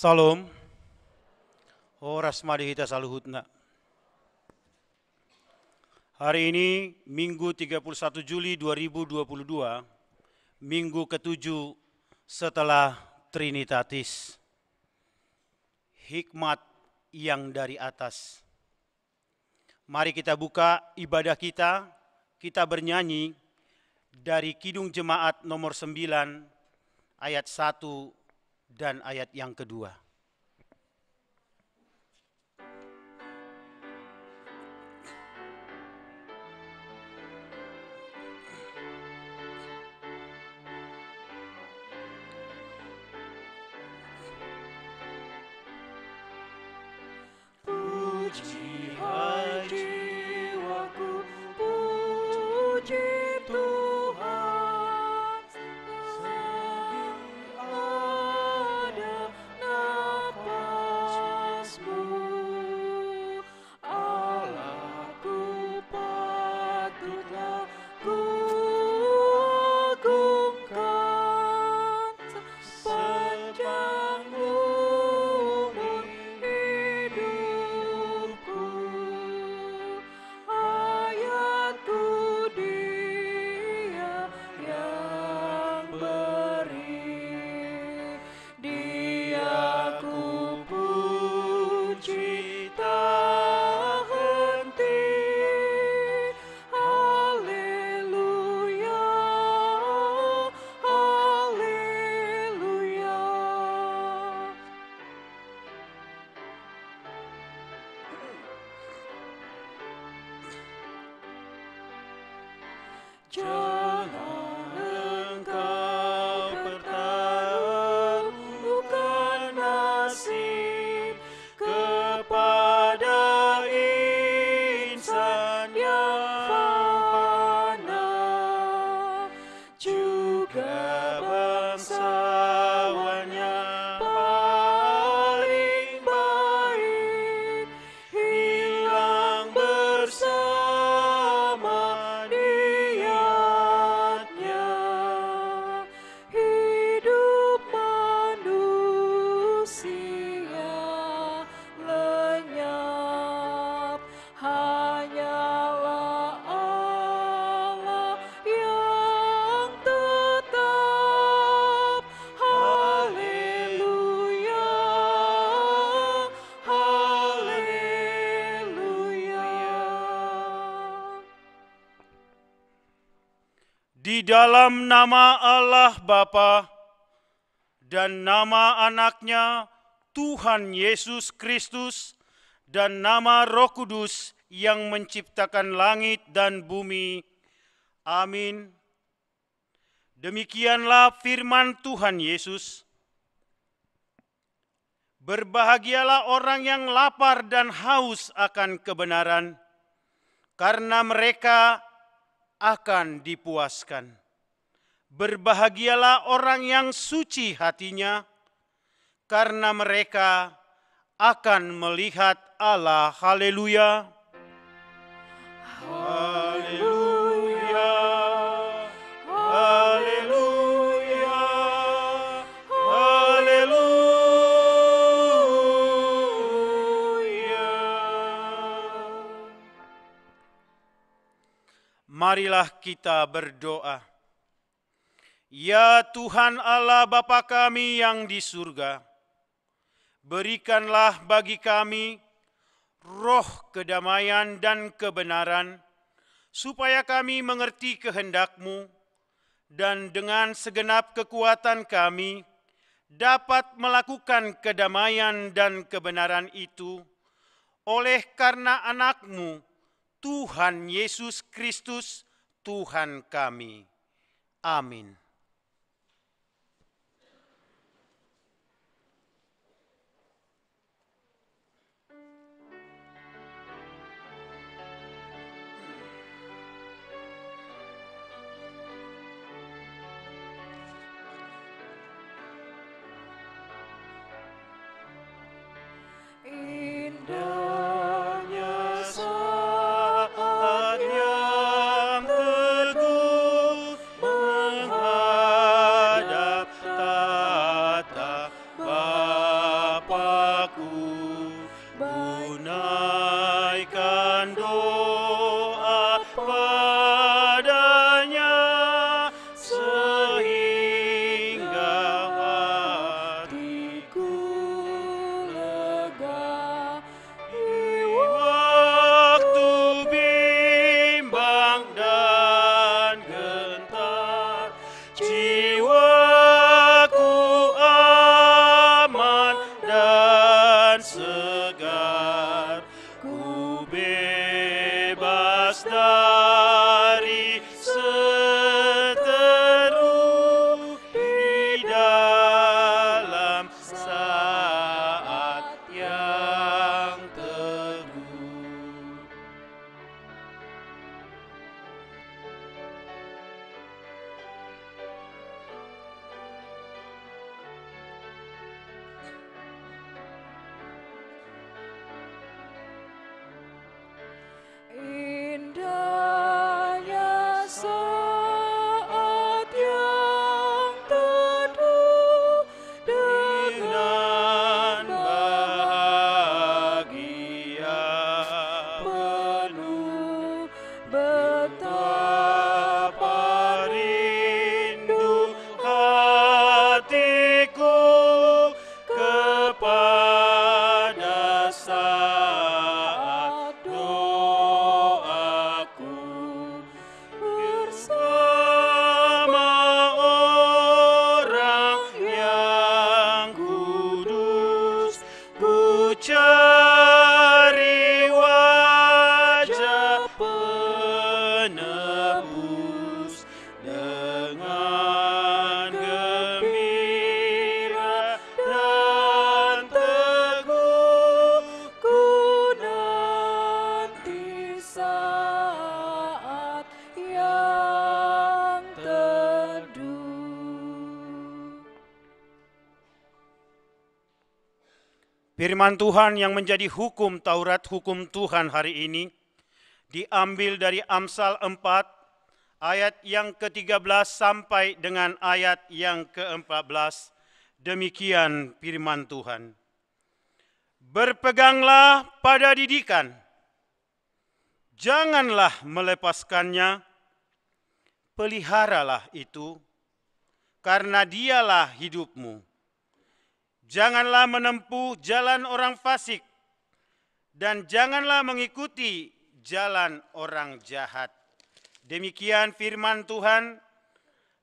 Salam, horas madihita saluhutna. Hari ini Minggu 31 Juli 2022, Minggu ke-7 setelah Trinitatis. Hikmat yang dari atas. Mari kita buka ibadah kita bernyanyi dari Kidung Jemaat nomor 9 ayat 1 dan ayat yang kedua. Puji hai jiwaku, puji Tuhan, selagi ada napasmu. Allahku patutlah ku agungkan sepanjang umur hidupku. Hayatku Dia yang beri, Dia ku puji tak henti. Haleluya, haleluya. Jangan engkau pertaruhkan nasib kepada insan yang fana, juga bangsawannya paling baik, hilang bersama niatnya. Hidup manusia lenyap, hanyalah Allah yang tetap. Haleluya, haleluya. Di dalam nama Allah Bapa dan nama Anaknya Tuhan Yesus Kristus dan nama Roh Kudus yang menciptakan langit dan bumi. Amin. Demikianlah firman Tuhan Yesus. Berbahagialah orang yang lapar dan haus akan kebenaran, karena mereka akan dipuaskan. Berbahagialah orang yang suci hatinya, karena mereka akan melihat Allah. Haleluya. Haleluya. Haleluya. Haleluya. Marilah kita berdoa. Ya Tuhan Allah Bapa kami yang di surga, berikanlah bagi kami roh kedamaian dan kebenaran, supaya kami mengerti kehendak-Mu, dan dengan segenap kekuatan kami dapat melakukan kedamaian dan kebenaran itu, oleh karena anak-Mu, Tuhan Yesus Kristus, Tuhan kami. Amin. Indahnya saat yang teguh menghadap tata Bapa-Ku, tunaikan doa padanya, sehingga hatiku lega di waktu bimbang dan gentar. Jiwaku aman dan segar, ku bebas dari seteru di dalam saat yang teduh. Indahnya saat yang teduh dengan bahagia penuh, betapa rindu hatiku kepada saat doaku bersama orang yang kudus. Ku cari wajah penebus dengan gembira dan teguh, ku nanti saat yang teduh. Firman Tuhan yang menjadi hukum Taurat, hukum Tuhan hari ini, diambil dari Amsal 4, ayat yang ke-13 sampai dengan ayat yang ke-14. Demikian firman Tuhan. Berpeganglah pada didikan, janganlah melepaskannya, peliharalah itu, karena dialah hidupmu. Janganlah menempuh jalan orang fasik, dan janganlah mengikuti jalan orang jahat. Demikian firman Tuhan,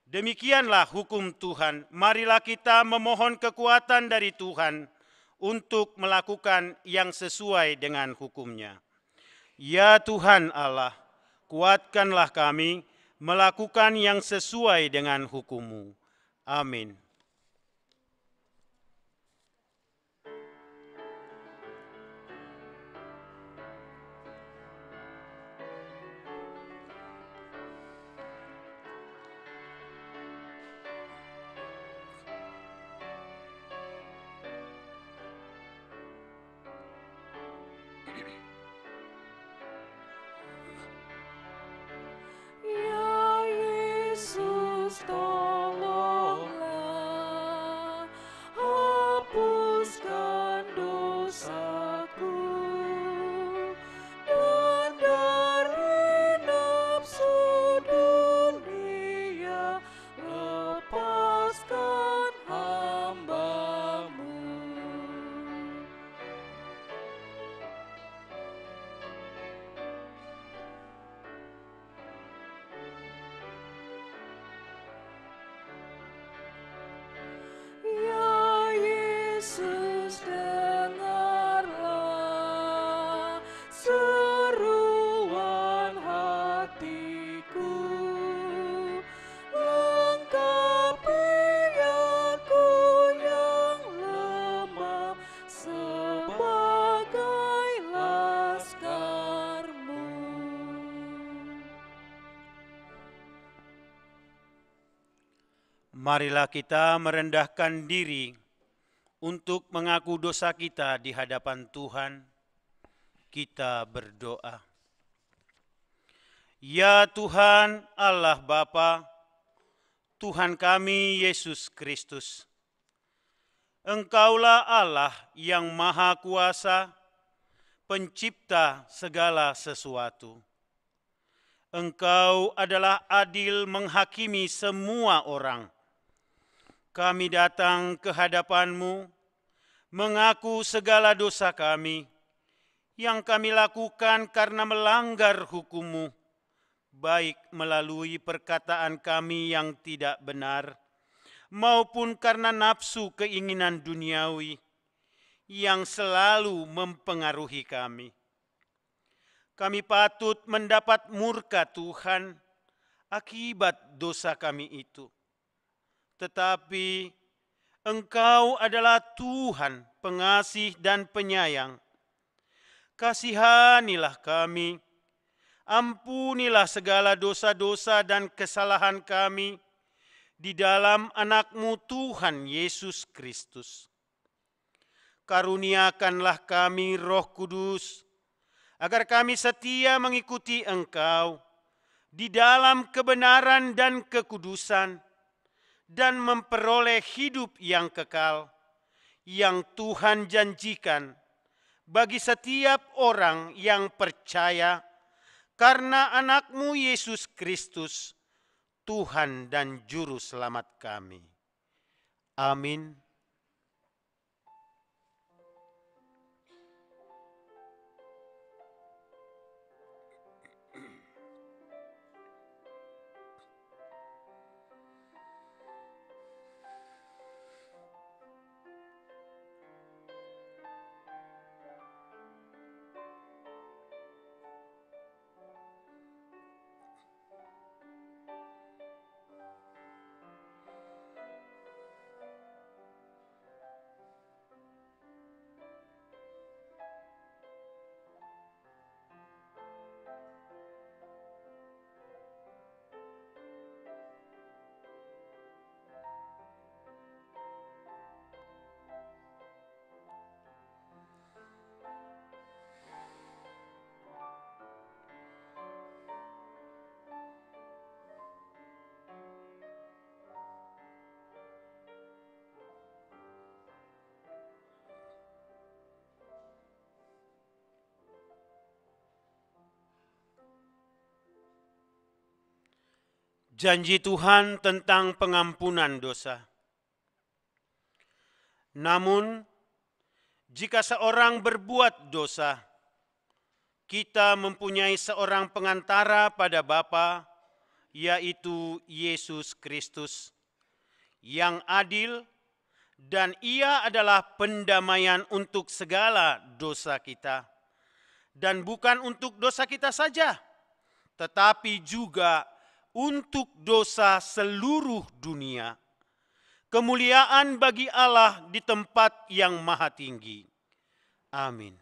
demikianlah hukum Tuhan. Marilah kita memohon kekuatan dari Tuhan untuk melakukan yang sesuai dengan hukum-Nya. Ya Tuhan Allah, kuatkanlah kami melakukan yang sesuai dengan hukum-Mu. Amin. Ya Yesus, tolonglah, hapuskan dosaku, dan dari nafsu dunia lepaskan hamba-Mu. Ya Yesus, dengarlah seruan hatiku, lengkapi aku yang lemah sebagai laskar-Mu. Marilah kita merendahkan diri untuk mengaku dosa kita di hadapan Tuhan. Kita berdoa. Ya Tuhan Allah Bapa, Tuhan kami Yesus Kristus, Engkaulah Allah yang Maha Kuasa, pencipta segala sesuatu. Engkau adalah adil menghakimi semua orang. Kami datang ke hadapan-Mu, mengaku segala dosa kami, yang kami lakukan karena melanggar hukum-Mu, baik melalui perkataan kami yang tidak benar, maupun karena nafsu keinginan duniawi yang selalu mempengaruhi kami. Kami patut mendapat murka Tuhan akibat dosa kami itu. Tetapi Engkau adalah Tuhan pengasih dan penyayang. Kasihanilah kami, ampunilah segala dosa-dosa dan kesalahan kami di dalam Anak-Mu Tuhan Yesus Kristus. Karuniakanlah kami Roh Kudus, agar kami setia mengikuti Engkau di dalam kebenaran dan kekudusan, dan memperoleh hidup yang kekal, yang Tuhan janjikan bagi setiap orang yang percaya karena Anak-Mu Yesus Kristus, Tuhan dan Juru Selamat kami. Amin. Janji Tuhan tentang pengampunan dosa. Namun, jika seorang berbuat dosa, kita mempunyai seorang pengantara pada Bapa, yaitu Yesus Kristus, yang adil, dan Ia adalah pendamaian untuk segala dosa kita. Dan bukan untuk dosa kita saja, tetapi juga untuk dosa seluruh dunia. Kemuliaan bagi Allah di tempat yang maha tinggi. Amin.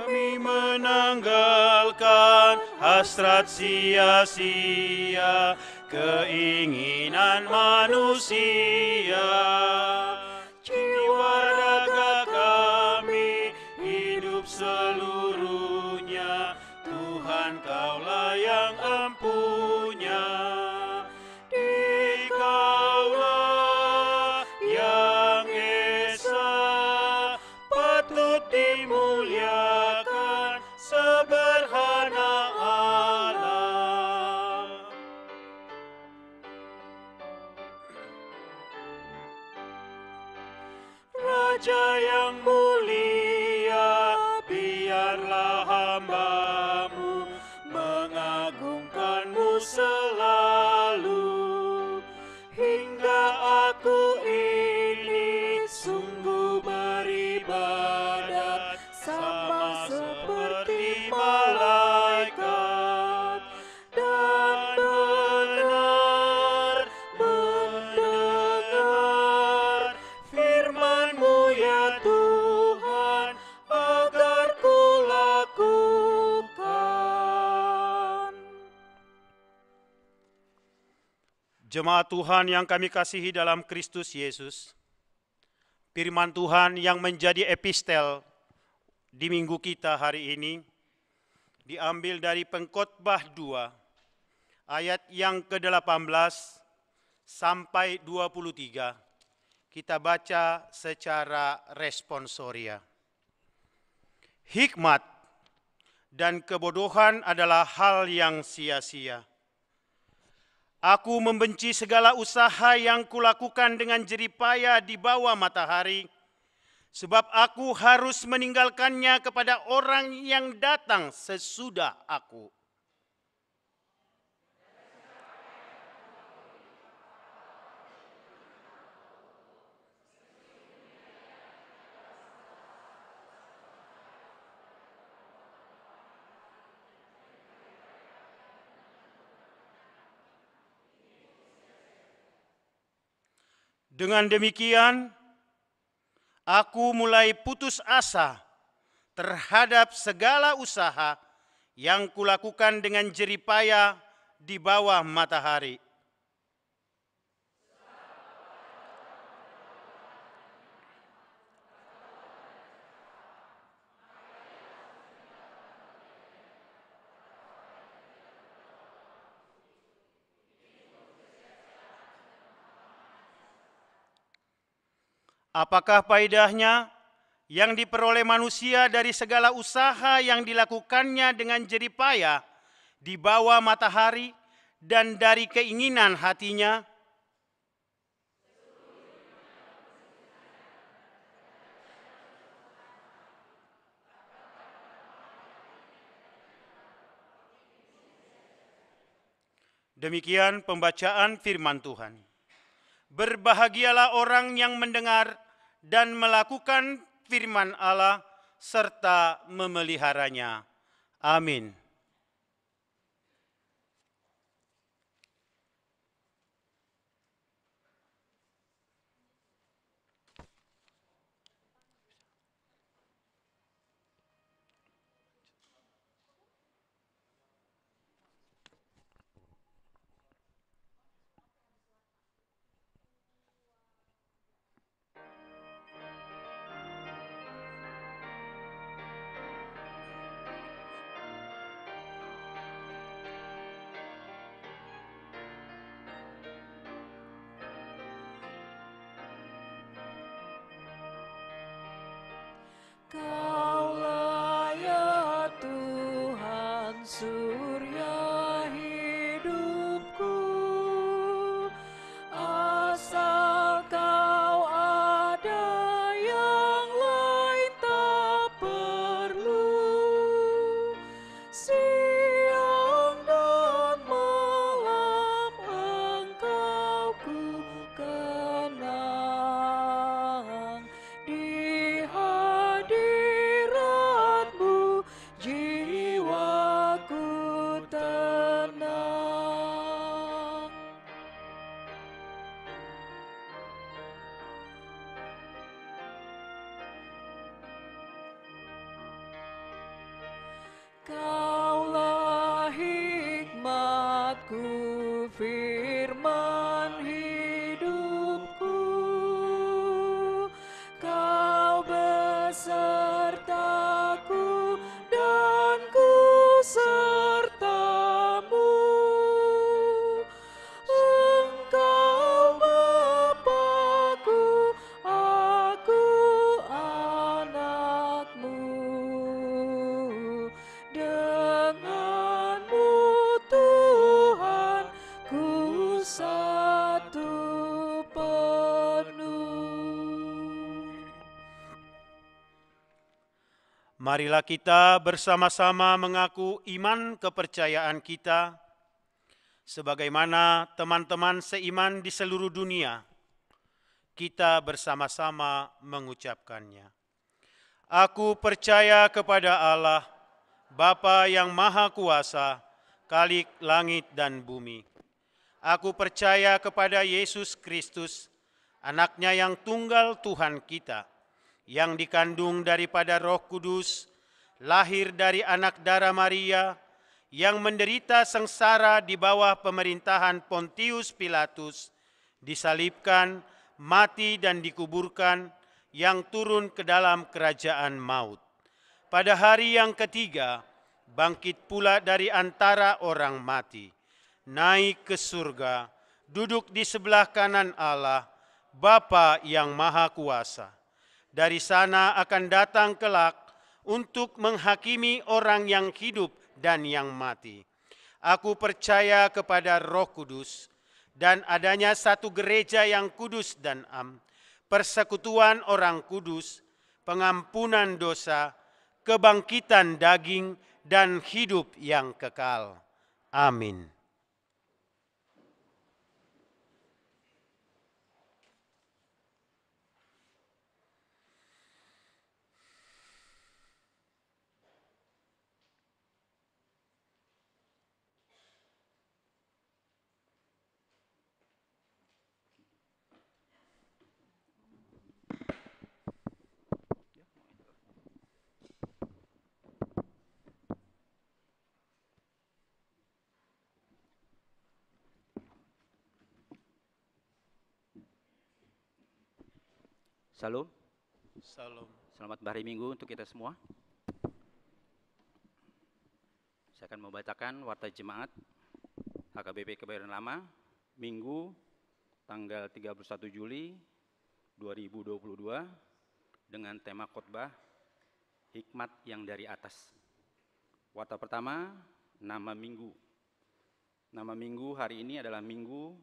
Kami menanggalkan hasrat sia-sia, keinginan manusia. Jiwa raga kami hidup seluruhnya, Tuhan Kaulah yang empunya. Dikaulah yang esa, patut dimuliakan seberhana Allah. Raja yang mulia, biarlah hamba-Mu mengagungkan-Mu selalu, hingga aku ini sungguh beribadat sama seperti malaikat, dan benar mendengar firman-Mu ya Tuhan, agar ku lakukan. Jemaat Tuhan yang kami kasihi dalam Kristus Yesus, firman Tuhan yang menjadi epistel di minggu kita hari ini diambil dari Pengkhotbah 2 ayat yang ke-18 sampai 23. Kita baca secara responsoria. Hikmat dan kebodohan adalah hal yang sia-sia. Aku membenci segala usaha yang kulakukan dengan jeripaya di bawah matahari, sebab aku harus meninggalkannya kepada orang yang datang sesudah aku. Dengan demikian, aku mulai putus asa terhadap segala usaha yang kulakukan dengan jeripaya di bawah matahari. Apakah faedahnya yang diperoleh manusia dari segala usaha yang dilakukannya dengan jeripaya di bawah matahari dan dari keinginan hatinya? Demikian pembacaan firman Tuhan. Berbahagialah orang yang mendengar dan melakukan firman Allah serta memeliharanya. Amin. Kaulah ya Tuhan surya hidupku, asal Kau ada yang lain tak perlu. Siang dan malam Engkau ku kenang, di hadirat-Mu jiwaku Kaulah hikmatku, firman hidupku. Kau besertaku dan ku sertamu. Engkau Bapa-Ku, aku anak-Mu. Denganmu Tuhan, ku satu penuh. Marilah kita bersama-sama mengaku iman kepercayaan kita, sebagaimana teman-teman seiman di seluruh dunia, kita bersama-sama mengucapkannya. Aku percaya kepada Allah, Bapa yang Maha Kuasa, Khalik langit dan bumi. Aku percaya kepada Yesus Kristus, Anaknya yang tunggal Tuhan kita, yang dikandung daripada Roh Kudus, lahir dari anak darah Maria, yang menderita sengsara di bawah pemerintahan Pontius Pilatus, disalibkan, mati dan dikuburkan, yang turun ke dalam kerajaan maut. Pada hari yang ketiga, bangkit pula dari antara orang mati, naik ke surga, duduk di sebelah kanan Allah, Bapa yang Maha Kuasa. Dari sana akan datang kelak untuk menghakimi orang yang hidup dan yang mati. Aku percaya kepada Roh Kudus dan adanya satu gereja yang kudus dan am, persekutuan orang kudus, pengampunan dosa, kebangkitan daging, dan hidup yang kekal. Amin. Salam, Salam. selamat hari Minggu untuk kita semua. Saya akan membacakan Warta Jemaat HKBP Kebayoran Lama, Minggu tanggal 31 Juli 2022 dengan tema khotbah Hikmat yang dari atas. Warta pertama, nama Minggu. Nama Minggu hari ini adalah Minggu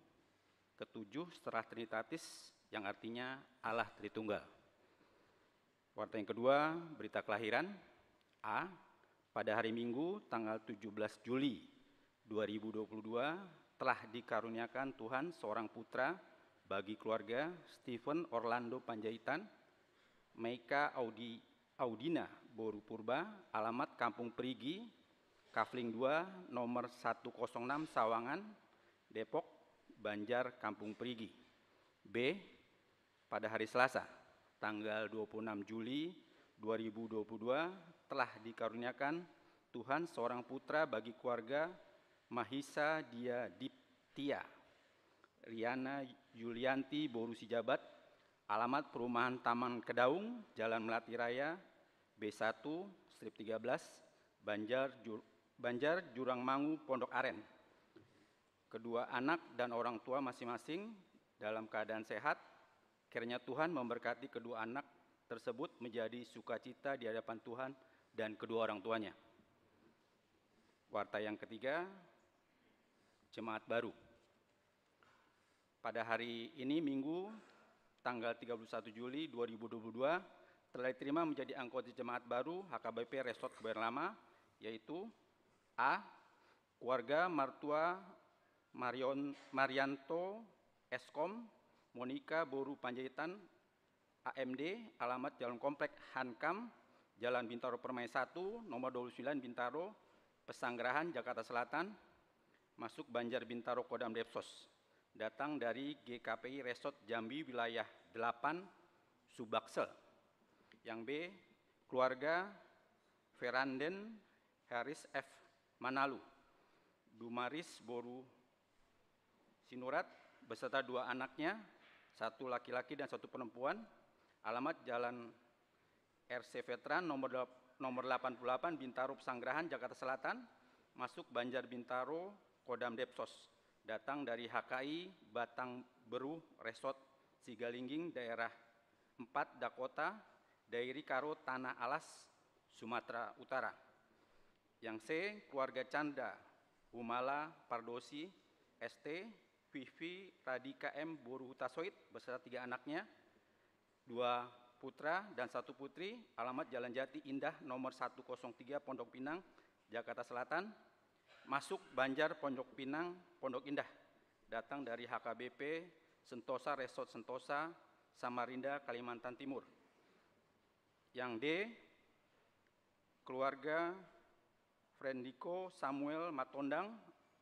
ke-7 setelah Trinitatis, yang artinya Allah Tritunggal. Warta yang kedua, berita kelahiran. A. Pada hari Minggu tanggal 17 Juli 2022 telah dikaruniakan Tuhan seorang putra bagi keluarga Stephen Orlando Panjaitan, Meika Audina Boru Purba, alamat Kampung Perigi, Kafling 2, nomor 106 Sawangan, Depok, Banjar, Kampung Perigi. B. Pada hari Selasa, tanggal 26 Juli 2022, telah dikaruniakan Tuhan seorang putra bagi keluarga Mahisa Dia Diptia, Riana Yulianti Boru Sijabat, alamat Perumahan Taman Kedaung, Jalan Melati Raya, B1, strip 13, Banjar Jurang Mangu, Pondok Aren. Kedua anak dan orang tua masing-masing dalam keadaan sehat. Kiranya Tuhan memberkati kedua anak tersebut menjadi sukacita di hadapan Tuhan dan kedua orang tuanya. Warta yang ketiga, jemaat baru. Pada hari ini Minggu tanggal 31 Juli 2022 telah diterima menjadi anggota jemaat baru HKBP Resort Kebayoran Lama, yaitu A. Keluarga Martua Marianto Eskom Monika Boru Panjaitan AMD, alamat Jalan Komplek Hankam, Jalan Bintaro Permai 1, nomor 29 Bintaro, Pesanggerahan, Jakarta Selatan, masuk Banjar Bintaro Kodam Depsos. Datang dari GKPI Resort Jambi wilayah 8 Subaksel. Yang B, keluarga Feranden Haris F. Manalu, Dumaris Boru Sinurat beserta 2 anaknya, 1 laki-laki dan 1 perempuan, alamat Jalan RC Veteran nomor 88 Bintaro Pesanggerahan, Jakarta Selatan, masuk Banjar Bintaro, Kodam Depsos, datang dari HKI Batang Beru Resort Sigalingging, daerah 4 Dakota, Dairi Karo, Tanah Alas, Sumatera Utara. Yang C, keluarga Canda Humala Pardosi, ST, Vivi Radika M. Boru Hutasoid beserta 3 anaknya, 2 putra dan 1 putri, alamat Jalan Jati Indah nomor 103 Pondok Pinang, Jakarta Selatan, masuk Banjar Pondok Pinang, Pondok Indah, datang dari HKBP Sentosa Resort Sentosa, Samarinda, Kalimantan Timur. Yang D, keluarga Frendiko Samuel Matondang,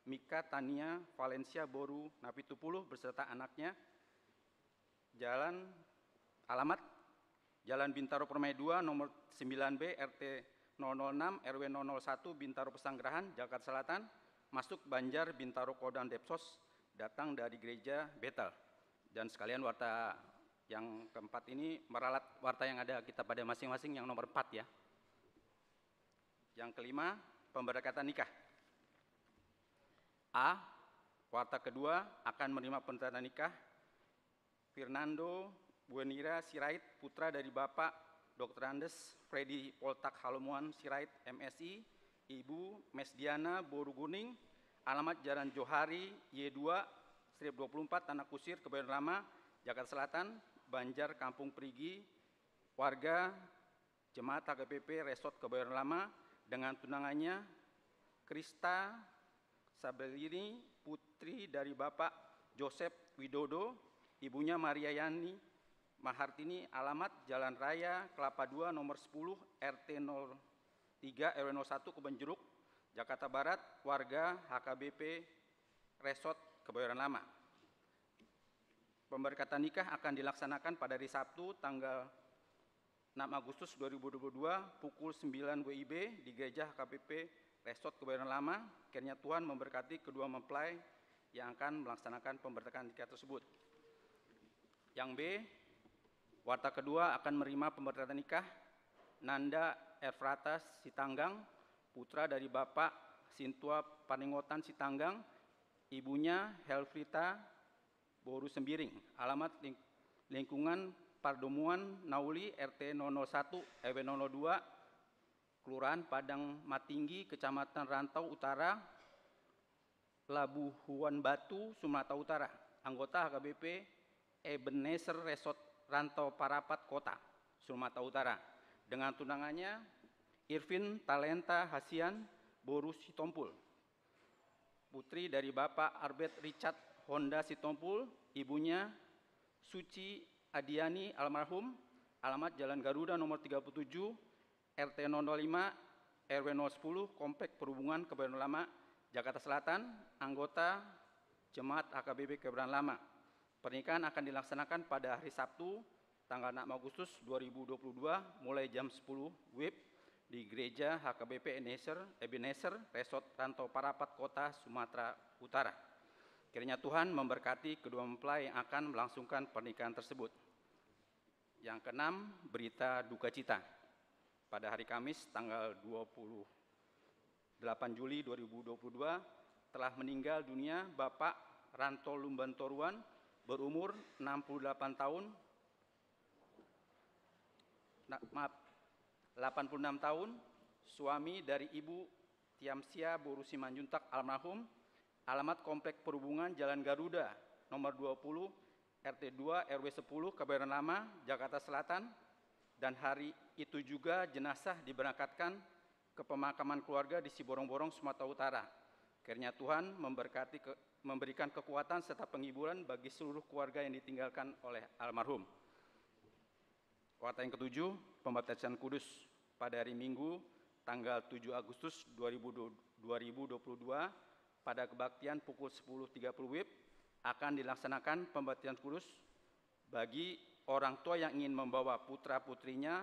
Mika Tania Valencia Boru Napitupuluh beserta anaknya, alamat Jalan Bintaro Permai 2 nomor 9B RT 006 RW 001 Bintaro Pesanggerahan, Jakarta Selatan, masuk Banjar Bintaro Kodam Depsos, datang dari Gereja Betel. Dan sekalian warta yang keempat ini meralat warta yang ada kita pada masing-masing, yang nomor 4 ya. Yang kelima, pemberkatan nikah. A, warta kedua akan menerima pemberkatan nikah Fernando Buenira Sirait, putra dari Bapak Dr. Andes Freddy Poltak Halomuan Sirait, MSI, Ibu Mesdiana Boru Guning, alamat Jalan Johari Y2, strip 24, Tanah Kusir, Kebayoran Lama, Jakarta Selatan, Banjar Kampung Perigi, warga Jemaat HKBP Resort Kebayoran Lama, dengan tunangannya Krista Sabelini, putri dari Bapak Joseph Widodo, ibunya Maria Yani Mahartini, alamat Jalan Raya Kelapa 2 nomor 10 RT 03 RW 01 Kebonjeruk, Jakarta Barat, warga HKBP Resort Kebayoran Lama. Pemberkatan nikah akan dilaksanakan pada hari Sabtu tanggal 6 Agustus 2022 pukul 9 WIB di Gereja HKBP Resort Kebayoran Lama. Kiranya Tuhan memberkati kedua mempelai yang akan melaksanakan pemberkatan nikah tersebut. Yang B, warta kedua akan menerima pemberkatan nikah Nanda Erfratas Sitanggang, putra dari Bapak Sintua Paningotan Sitanggang, ibunya Helvrita Boru Sembiring, alamat lingkungan Pardomuan Nauli RT 001 RW 02 Kelurahan Padang Matinggi, Kecamatan Rantau Utara, Labuhan Batu, Sumatera Utara. Anggota HKBP Ebenezer Resort Rantau Parapat Kota, Sumatera Utara. Dengan tunangannya Irvin Talenta Hasian Boru Sitompul, putri dari Bapak Arbet Richard Honda Sitompul, ibunya Suci Adiani almarhum, alamat Jalan Garuda nomor 37 RT 005 RW 010 Komplek Perhubungan Kebayoran Lama, Jakarta Selatan, anggota Jemaat HKBP Kebayoran Lama. Pernikahan akan dilaksanakan pada hari Sabtu tanggal 6 Agustus 2022 mulai jam 10 WIB di Gereja HKBP Ebenezer Resort Rantau Parapat Kota, Sumatera Utara. Kiranya Tuhan memberkati kedua mempelai yang akan melangsungkan pernikahan tersebut. Yang keenam, berita duka cita. Pada hari Kamis tanggal 28 Juli 2022 telah meninggal dunia Bapak Ranto Lumbantoruan berumur 86 tahun, suami dari Ibu Tiamsia Boru Simanjuntak almarhum, alamat Komplek Perhubungan Jalan Garuda nomor 20 RT 2 RW 10 Kebayoran Lama, Jakarta Selatan. Dan hari itu juga jenazah diberangkatkan ke pemakaman keluarga di Siborong-Borong, Sumatera Utara. Kiranya Tuhan memberikan kekuatan serta penghiburan bagi seluruh keluarga yang ditinggalkan oleh almarhum. Warta yang ketujuh, pembaptisan kudus pada hari Minggu tanggal 7 Agustus 2022 pada kebaktian pukul 10.30 WIB akan dilaksanakan pembaptisan kudus bagi orang tua yang ingin membawa putra-putrinya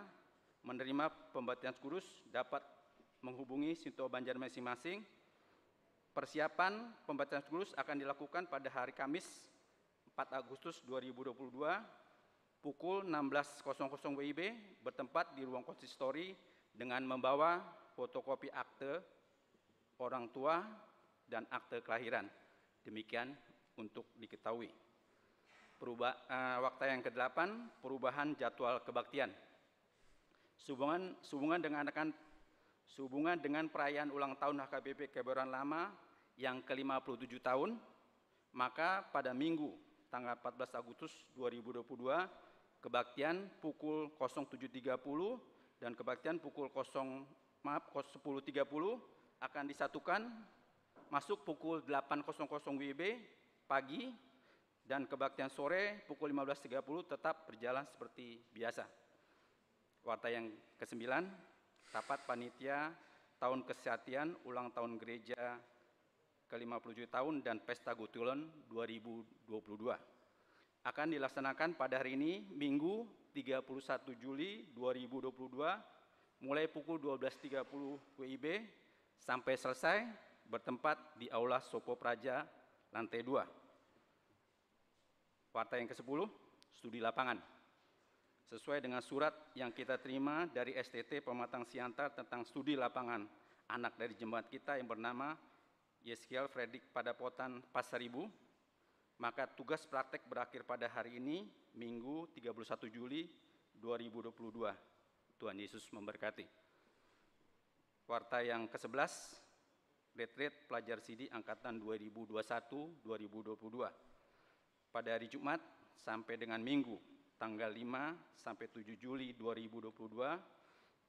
menerima pembaptisan kudus dapat menghubungi Sinto Banjar masing-masing. Persiapan pembacaan tugas akan dilakukan pada hari Kamis 4 Agustus 2022 pukul 16.00 WIB bertempat di ruang konsistori dengan membawa fotokopi akte orang tua dan akte kelahiran. Demikian untuk diketahui. Waktu yang ke-8, perubahan jadwal kebaktian. Sehubungan dengan perayaan ulang tahun HKBP Kebayoran Lama yang ke-57 tahun, maka pada Minggu tanggal 14 Agustus 2022, kebaktian pukul 07.30 dan kebaktian pukul 10.30 akan disatukan masuk pukul 8.00 WIB pagi dan kebaktian sore pukul 15.30 tetap berjalan seperti biasa. Warta yang ke-9, rapat panitia tahun kesehatian ulang tahun gereja ke-57 tahun dan pesta Gutulon 2022 akan dilaksanakan pada hari ini Minggu 31 Juli 2022 mulai pukul 12.30 WIB sampai selesai bertempat di Aula Sopo Praja lantai 2. Warta yang ke-10, studi lapangan. Sesuai dengan surat yang kita terima dari STT Pematang Siantar tentang studi lapangan anak dari jemaat kita yang bernama Yeskiel Fredrik Padapotan Pasaribu, maka tugas praktek berakhir pada hari ini, Minggu 31 Juli 2022. Tuhan Yesus memberkati. Warta yang ke-11, retreat pelajar sidi angkatan 2021-2022. Pada hari Jumat sampai dengan Minggu, tanggal 5 sampai 7 Juli 2022,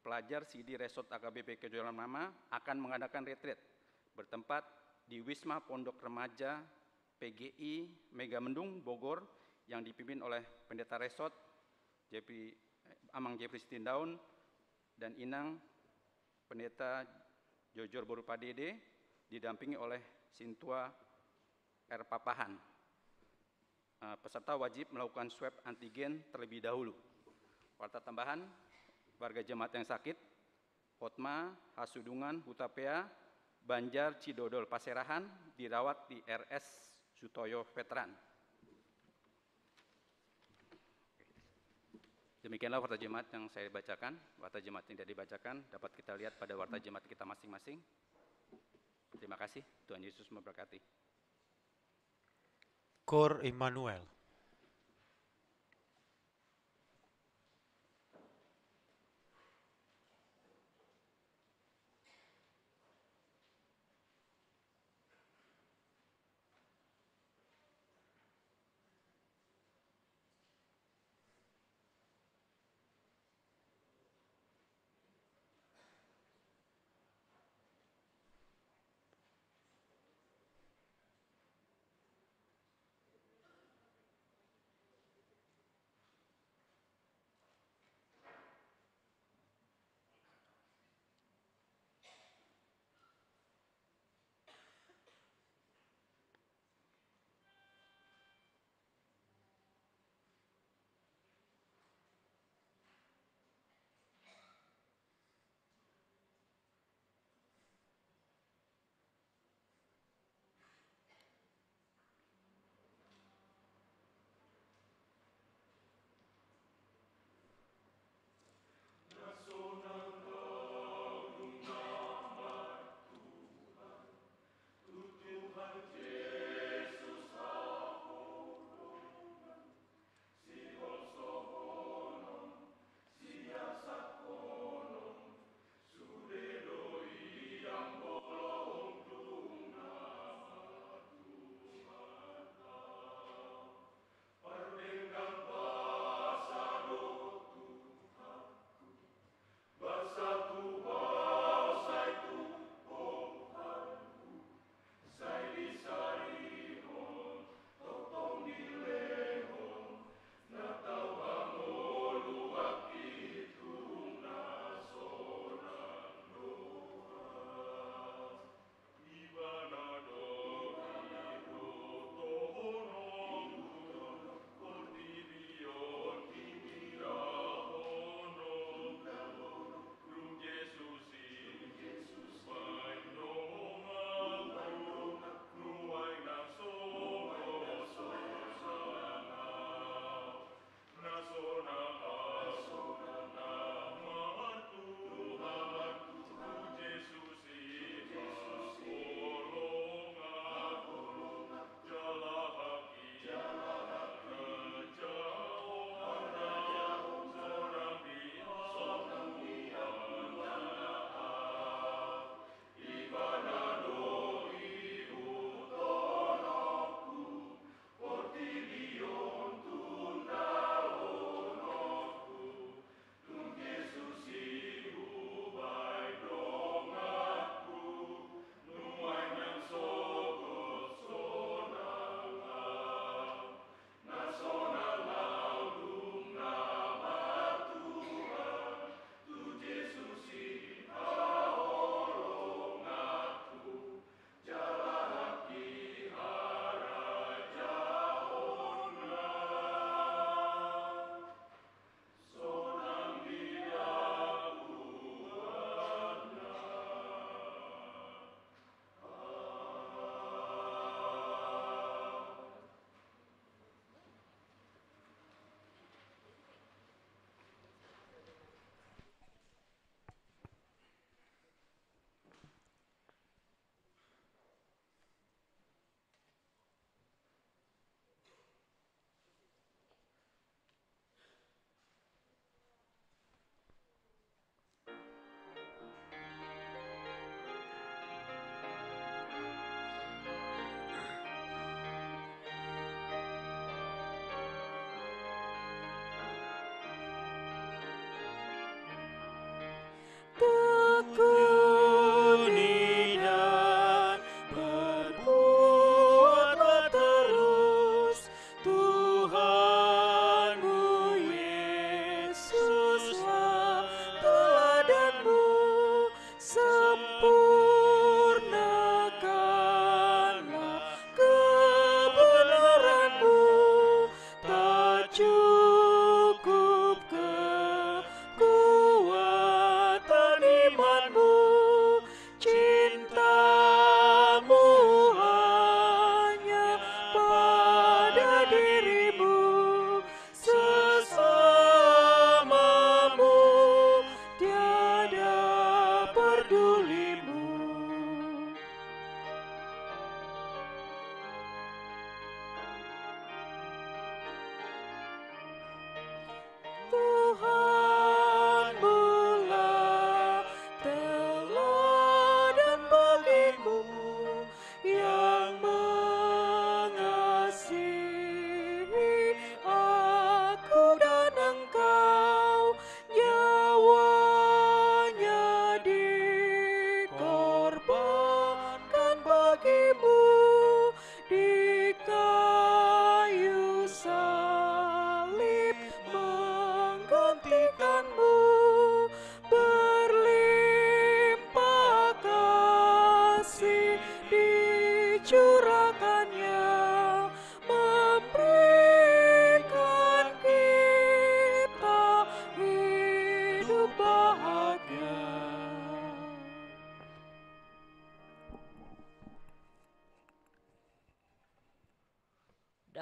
pelajar sidi Resort AKBP Kebayoran Lama akan mengadakan retreat bertempat di Wisma Pondok Remaja PGI Megamendung Bogor yang dipimpin oleh Pendeta Resort Amang Jeffrey Sitindaun dan Inang Pendeta Jojor Borupadede didampingi oleh Sintua R. Papahan. Peserta wajib melakukan swab antigen terlebih dahulu. Warta tambahan, warga jemaat yang sakit, Hotma, Hasudungan, Hutapea, Banjar, Cidodol, Paserahan dirawat di RS Sutoyo Veteran. Demikianlah warta jemaat yang saya bacakan. Warta jemaat yang tidak dibacakan dapat kita lihat pada warta jemaat kita masing-masing. Terima kasih, Tuhan Yesus memberkati. Kor Immanuel.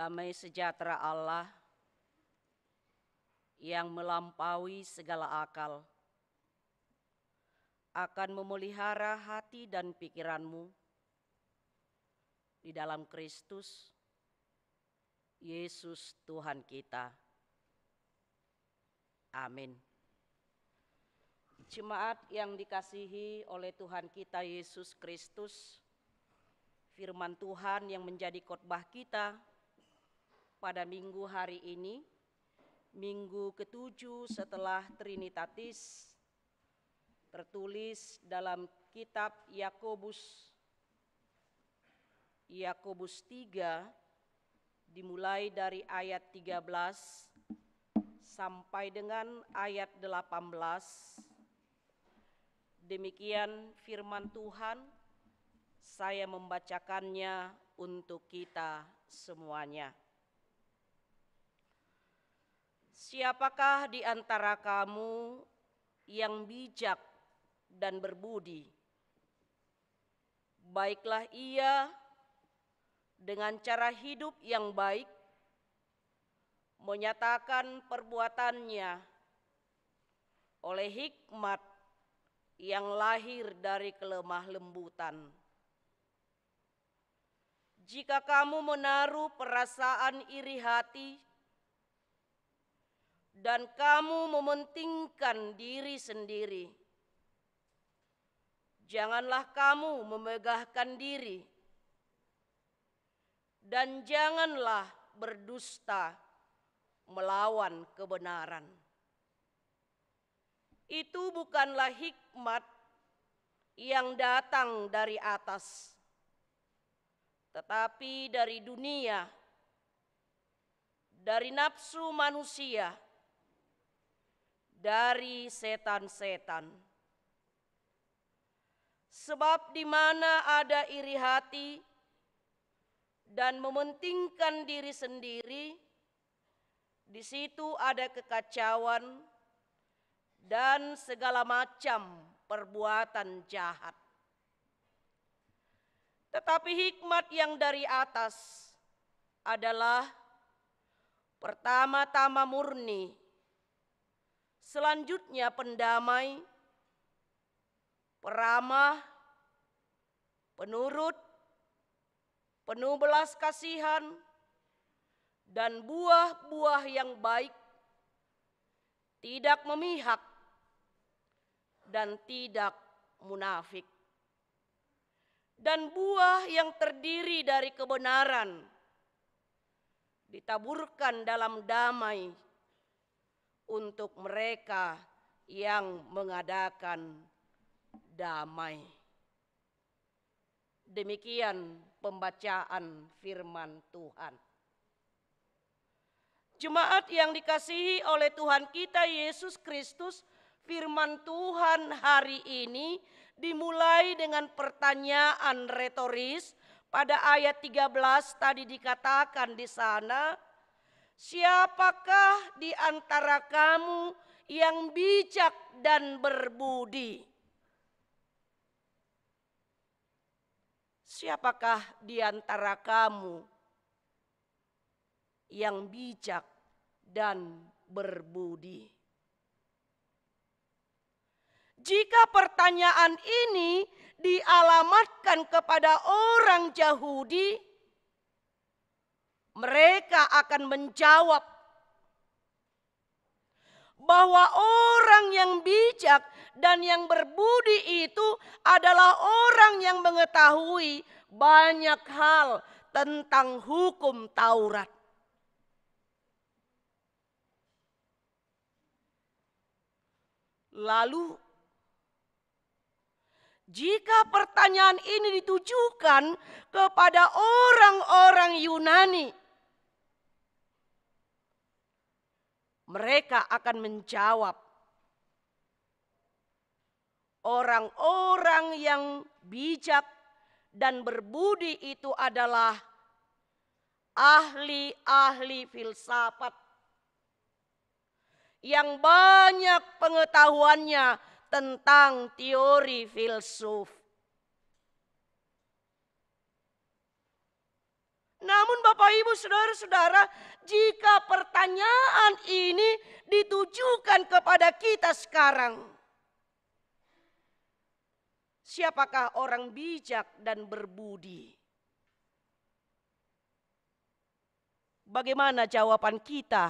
Damai sejahtera Allah yang melampaui segala akal akan memelihara hati dan pikiranmu di dalam Kristus Yesus Tuhan kita. Amin. Jemaat yang dikasihi oleh Tuhan kita Yesus Kristus, firman Tuhan yang menjadi khotbah kita pada minggu hari ini, minggu ke-7 setelah Trinitatis, tertulis dalam kitab Yakobus 3, dimulai dari ayat 13 sampai dengan ayat 18. Demikian firman Tuhan, saya membacakannya untuk kita semuanya. Siapakah di antara kamu yang bijak dan berbudi? Baiklah ia dengan cara hidup yang baik menyatakan perbuatannya oleh hikmat yang lahir dari kelemah lembutan. Jika kamu menaruh perasaan iri hati dan kamu mementingkan diri sendiri, janganlah kamu memegahkan diri dan janganlah berdusta melawan kebenaran. Itu bukanlah hikmat yang datang dari atas, tetapi dari dunia, dari nafsu manusia, dari setan-setan. Sebab di mana ada iri hati dan mementingkan diri sendiri, di situ ada kekacauan dan segala macam perbuatan jahat. Tetapi hikmat yang dari atas adalah pertama-tama murni, selanjutnya pendamai, peramah, penurut, penuh belas kasihan, dan buah-buah yang baik, tidak memihak dan tidak munafik. Dan buah yang terdiri dari kebenaran ditaburkan dalam damai untuk mereka yang mengadakan damai. Demikian pembacaan firman Tuhan. Jemaat yang dikasihi oleh Tuhan kita Yesus Kristus, firman Tuhan hari ini dimulai dengan pertanyaan retoris. Pada ayat 13 tadi dikatakan di sana, siapakah di antara kamu yang bijak dan berbudi? Siapakah di antara kamu yang bijak dan berbudi? Jika pertanyaan ini dialamatkan kepada orang Yahudi, mereka akan menjawab bahwa orang yang bijak dan yang berbudi itu adalah orang yang mengetahui banyak hal tentang hukum Taurat. Lalu, jika pertanyaan ini ditujukan kepada orang-orang Yunani, mereka akan menjawab, orang-orang yang bijak dan berbudi itu adalah ahli-ahli filsafat yang banyak pengetahuannya tentang teori filsuf. Namun Bapak Ibu Saudara-saudara, jika pertanyaan ini ditujukan kepada kita sekarang, siapakah orang bijak dan berbudi? Bagaimana jawaban kita?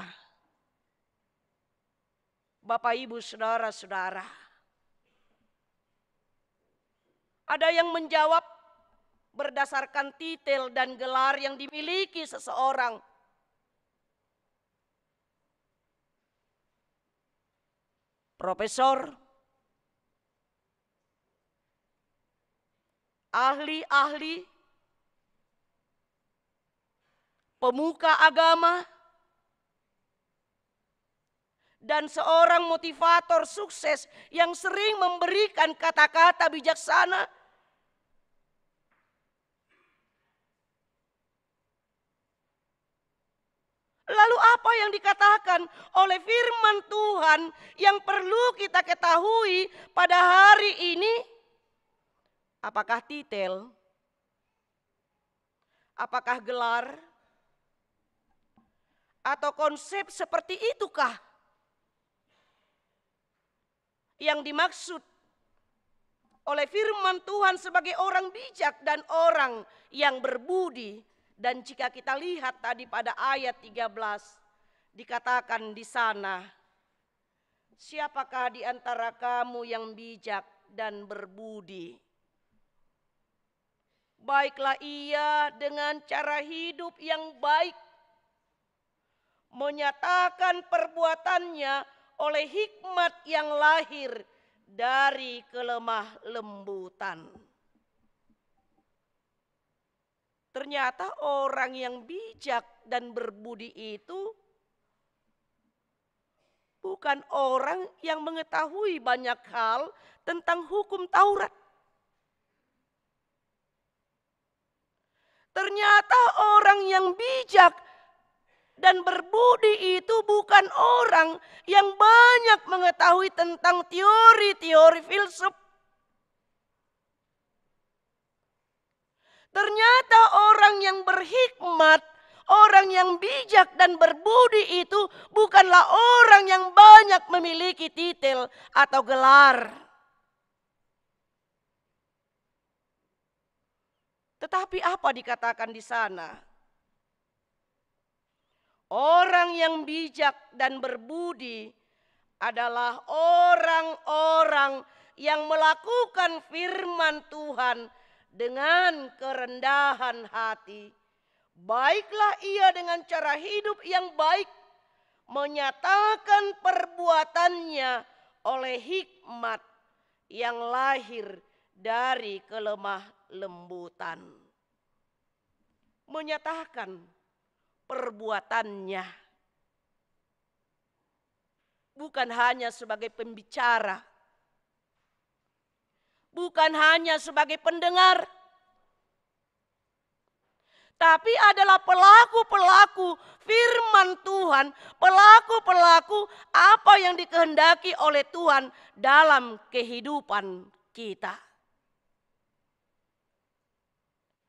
Bapak Ibu Saudara-saudara, ada yang menjawab berdasarkan titel dan gelar yang dimiliki seseorang. Profesor, ahli-ahli, pemuka agama, dan seorang motivator sukses yang sering memberikan kata-kata bijaksana. Lalu apa yang dikatakan oleh firman Tuhan yang perlu kita ketahui pada hari ini? Apakah titel? Apakah gelar? Atau konsep seperti itukah yang dimaksud oleh firman Tuhan sebagai orang bijak dan orang yang berbudi? Dan jika kita lihat tadi pada ayat 13 dikatakan di sana, siapakah di antara kamu yang bijak dan berbudi? Baiklah ia dengan cara hidup yang baik, menyatakan perbuatannya oleh hikmat yang lahir dari kelemah lembutan. Ternyata orang yang bijak dan berbudi itu bukan orang yang mengetahui banyak hal tentang hukum Taurat. Ternyata orang yang bijak dan berbudi itu bukan orang yang banyak mengetahui tentang teori-teori filsuf. Ternyata orang yang berhikmat, orang yang bijak dan berbudi itu bukanlah orang yang banyak memiliki titel atau gelar. Tetapi apa dikatakan di sana? Orang yang bijak dan berbudi adalah orang-orang yang melakukan firman Tuhan dengan kerendahan hati. Baiklah ia dengan cara hidup yang baik, menyatakan perbuatannya oleh hikmat yang lahir dari kelemah lembutan. Menyatakan perbuatannya bukan hanya sebagai pembicara, bukan hanya sebagai pendengar, tapi adalah pelaku-pelaku firman Tuhan, pelaku-pelaku apa yang dikehendaki oleh Tuhan dalam kehidupan kita.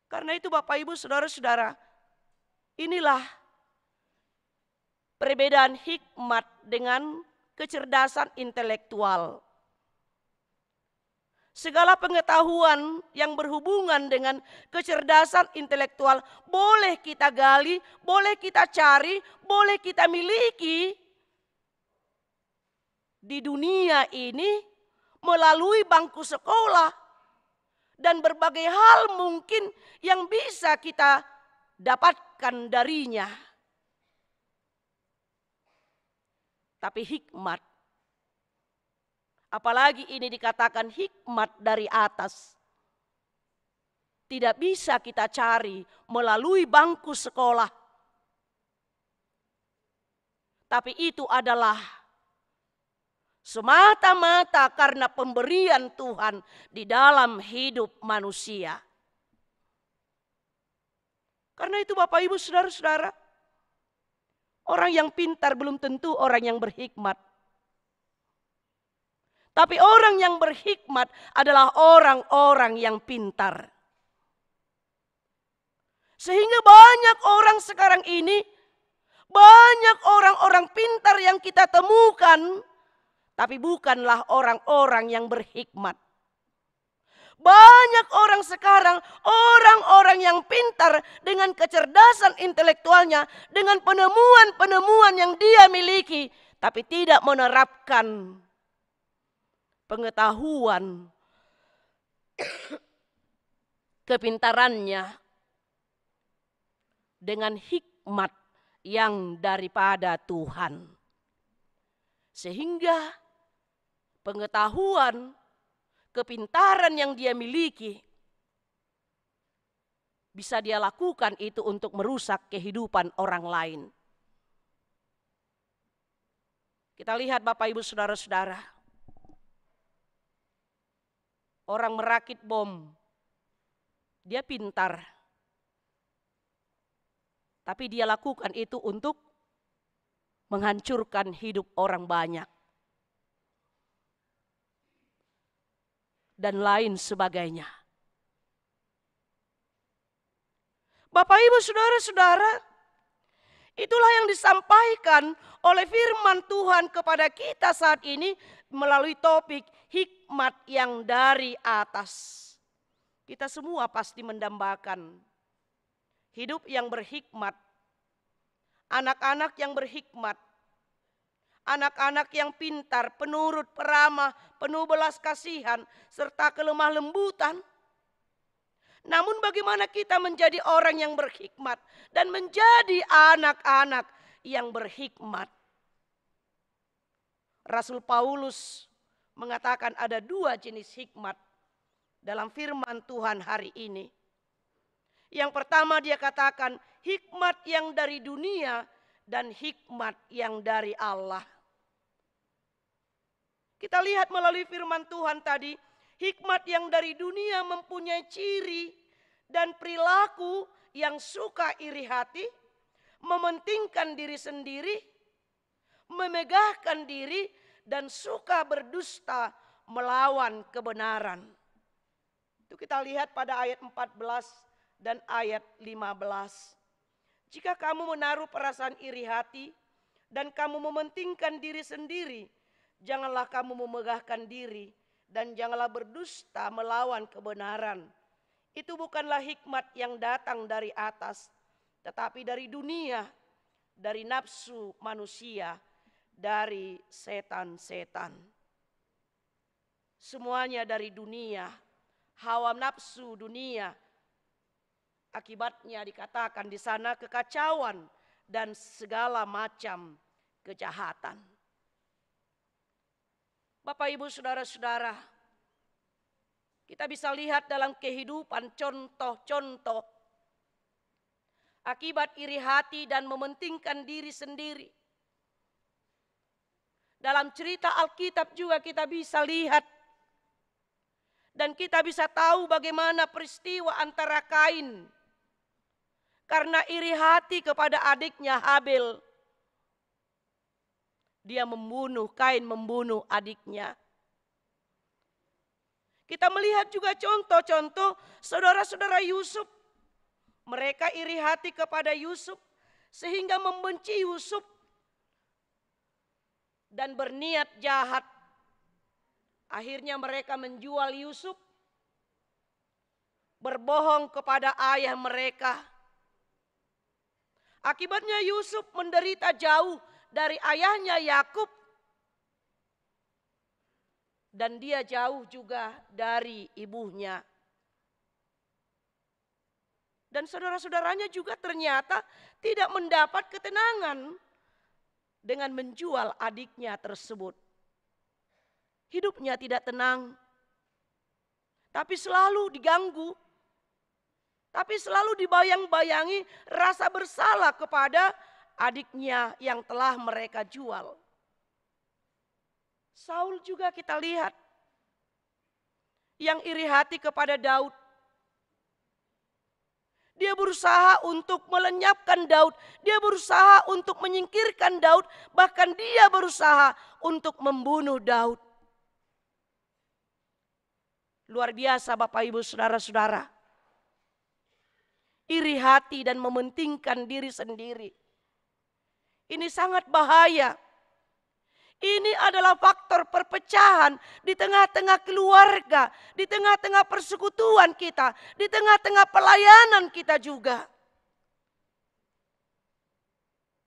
Karena itu Bapak Ibu Saudara-saudara, inilah perbedaan hikmat dengan kecerdasan intelektual. Segala pengetahuan yang berhubungan dengan kecerdasan intelektual boleh kita gali, boleh kita cari, boleh kita miliki di dunia ini melalui bangku sekolah dan berbagai hal mungkin yang bisa kita dapatkan darinya. Tapi hikmat, apalagi ini dikatakan hikmat dari atas, tidak bisa kita cari melalui bangku sekolah. Tapi itu adalah semata-mata karena pemberian Tuhan di dalam hidup manusia. Karena itu Bapak Ibu Saudara-saudara, orang yang pintar belum tentu orang yang berhikmat. Tapi orang yang berhikmat adalah orang-orang yang pintar. Sehingga banyak orang sekarang ini, banyak orang-orang pintar yang kita temukan, tapi bukanlah orang-orang yang berhikmat. Banyak orang sekarang, orang-orang yang pintar dengan kecerdasan intelektualnya, dengan penemuan-penemuan yang dia miliki, tapi tidak menerapkan pengetahuan, kepintarannya dengan hikmat yang daripada Tuhan. Sehingga pengetahuan, kepintaran yang dia miliki bisa dia lakukan itu untuk merusak kehidupan orang lain. Kita lihat Bapak Ibu Saudara-saudara, orang merakit bom, dia pintar, tapi dia lakukan itu untuk menghancurkan hidup orang banyak dan lain sebagainya. Bapak Ibu Saudara-saudara, itulah yang disampaikan oleh firman Tuhan kepada kita saat ini melalui topik hikmat yang dari atas. Kita semua pasti mendambakan hidup yang berhikmat, anak-anak yang berhikmat, anak-anak yang pintar, penurut, peramah, penuh belas kasihan, serta kelemah lembutan. Namun bagaimana kita menjadi orang yang berhikmat dan menjadi anak-anak yang berhikmat? Rasul Paulus mengatakan ada dua jenis hikmat dalam firman Tuhan hari ini. Yang pertama dia katakan hikmat yang dari dunia dan hikmat yang dari Allah. Kita lihat melalui firman Tuhan tadi, hikmat yang dari dunia mempunyai ciri dan perilaku yang suka iri hati, mementingkan diri sendiri, memegahkan diri, dan suka berdusta melawan kebenaran. Itu kita lihat pada ayat 14 dan ayat 15. Jika kamu menaruh perasaan iri hati dan kamu mementingkan diri sendiri, janganlah kamu memegahkan diri dan janganlah berdusta melawan kebenaran. Itu bukanlah hikmat yang datang dari atas, tetapi dari dunia, dari nafsu manusia, dari setan-setan. Semuanya dari dunia, hawa nafsu dunia. Akibatnya dikatakan di sana kekacauan dan segala macam kejahatan. Bapak Ibu Saudara-saudara, kita bisa lihat dalam kehidupan contoh-contoh akibat iri hati dan mementingkan diri sendiri. Dalam cerita Alkitab juga kita bisa lihat dan kita bisa tahu bagaimana peristiwa antara Kain karena iri hati kepada adiknya Habel. Dia Kain membunuh adiknya. Kita melihat juga contoh-contoh saudara-saudara Yusuf. Mereka iri hati kepada Yusuf sehingga membenci Yusuf dan berniat jahat. Akhirnya mereka menjual Yusuf, berbohong kepada ayah mereka. Akibatnya Yusuf menderita jauh dari ayahnya Yakub. Dan dia jauh juga dari ibunya. Dan saudara-saudaranya juga ternyata tidak mendapat ketenangan dengan menjual adiknya tersebut. Hidupnya tidak tenang. Tapi selalu diganggu. Tapi selalu dibayang-bayangi rasa bersalah kepada adiknya yang telah mereka jual. Saul juga kita lihat yang iri hati kepada Daud. Dia berusaha untuk melenyapkan Daud, dia berusaha untuk menyingkirkan Daud, bahkan dia berusaha untuk membunuh Daud. Luar biasa Bapak Ibu Saudara-saudara. iri hati dan mementingkan diri sendiri. Ini sangat bahaya. Ini adalah faktor perpecahan di tengah-tengah keluarga, di tengah-tengah persekutuan kita, di tengah-tengah pelayanan kita juga.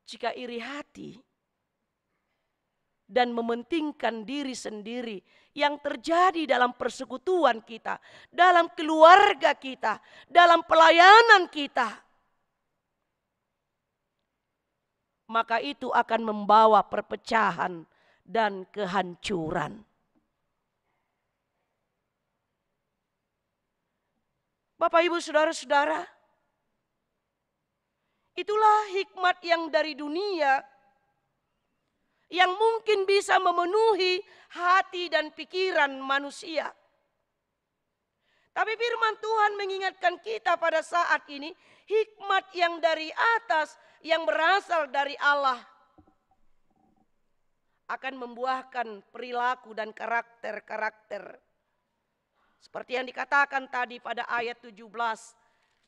Jika iri hati dan mementingkan diri sendiri yang terjadi dalam persekutuan kita, dalam keluarga kita, dalam pelayanan kita, maka itu akan membawa perpecahan dan kehancuran. Bapak, Ibu, saudara-saudara, itulah hikmat yang dari dunia yang mungkin bisa memenuhi hati dan pikiran manusia. Tapi firman Tuhan mengingatkan kita pada saat ini, hikmat yang dari atas, yang berasal dari Allah, akan membuahkan perilaku dan karakter-karakter. Seperti yang dikatakan tadi pada ayat 17,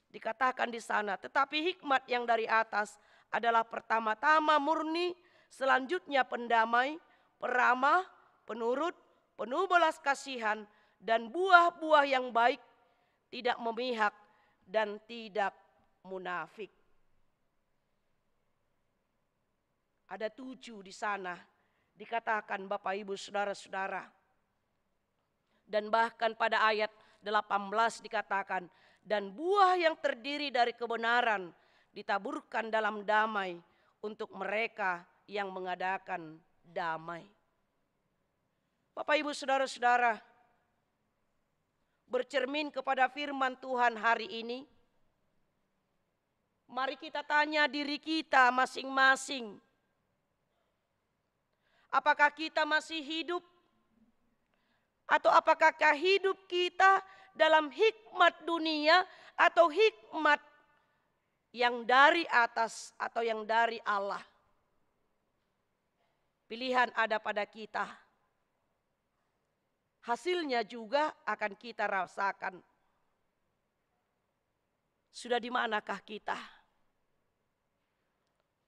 dikatakan di sana, tetapi hikmat yang dari atas adalah pertama-tama murni, selanjutnya pendamai, peramah, penurut, penuh belas kasihan, dan buah-buah yang baik, tidak memihak dan tidak munafik. Ada 7 di sana dikatakan Bapak Ibu saudara-saudara. Dan bahkan pada ayat 18 dikatakan, dan buah yang terdiri dari kebenaran ditaburkan dalam damai untuk mereka yang mengadakan damai. Bapak Ibu saudara-saudara, bercermin kepada firman Tuhan hari ini, mari kita tanya diri kita masing-masing. Apakah kita masih hidup? Atau apakah hidup kita dalam hikmat dunia atau hikmat yang dari atas atau yang dari Allah? Pilihan ada pada kita. Hasilnya juga akan kita rasakan. Sudah di manakah kita?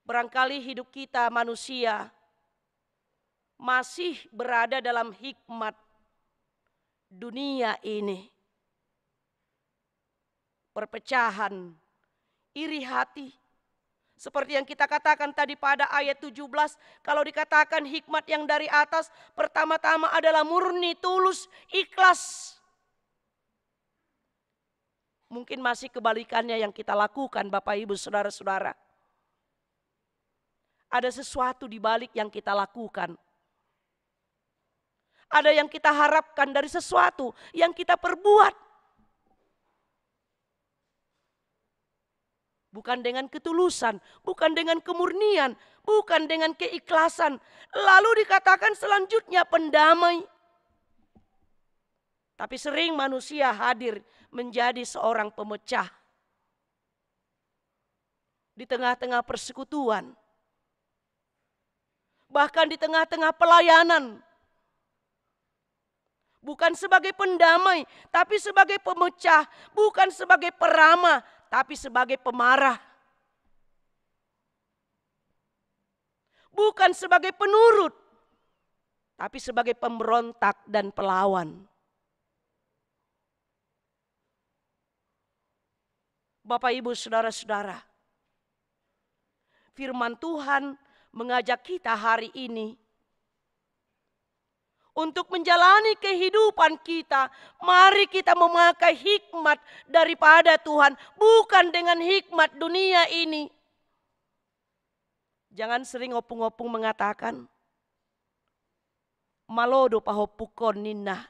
Barangkali hidup kita manusia masih berada dalam hikmat dunia ini. Perpecahan, iri hati. Seperti yang kita katakan tadi pada ayat 17, kalau dikatakan hikmat yang dari atas, pertama-tama adalah murni, tulus, ikhlas. Mungkin masih kebalikannya yang kita lakukan Bapak Ibu saudara-saudara. Ada sesuatu di balik yang kita lakukan. Ada yang kita harapkan dari sesuatu yang kita perbuat. Bukan dengan ketulusan, bukan dengan kemurnian, bukan dengan keikhlasan. Lalu dikatakan selanjutnya pendamai. Tapi sering manusia hadir menjadi seorang pemecah. Di tengah-tengah persekutuan. Bahkan di tengah-tengah pelayanan. Bukan sebagai pendamai, tapi sebagai pemecah. Bukan sebagai peramah, tapi sebagai pemarah. Bukan sebagai penurut, tapi sebagai pemberontak dan pelawan. Bapak, Ibu, saudara-saudara, firman Tuhan mengajak kita hari ini untuk menjalani kehidupan kita, mari kita memakai hikmat daripada Tuhan, bukan dengan hikmat dunia ini. Jangan sering opung-opung mengatakan, malodo pahopukon ninna,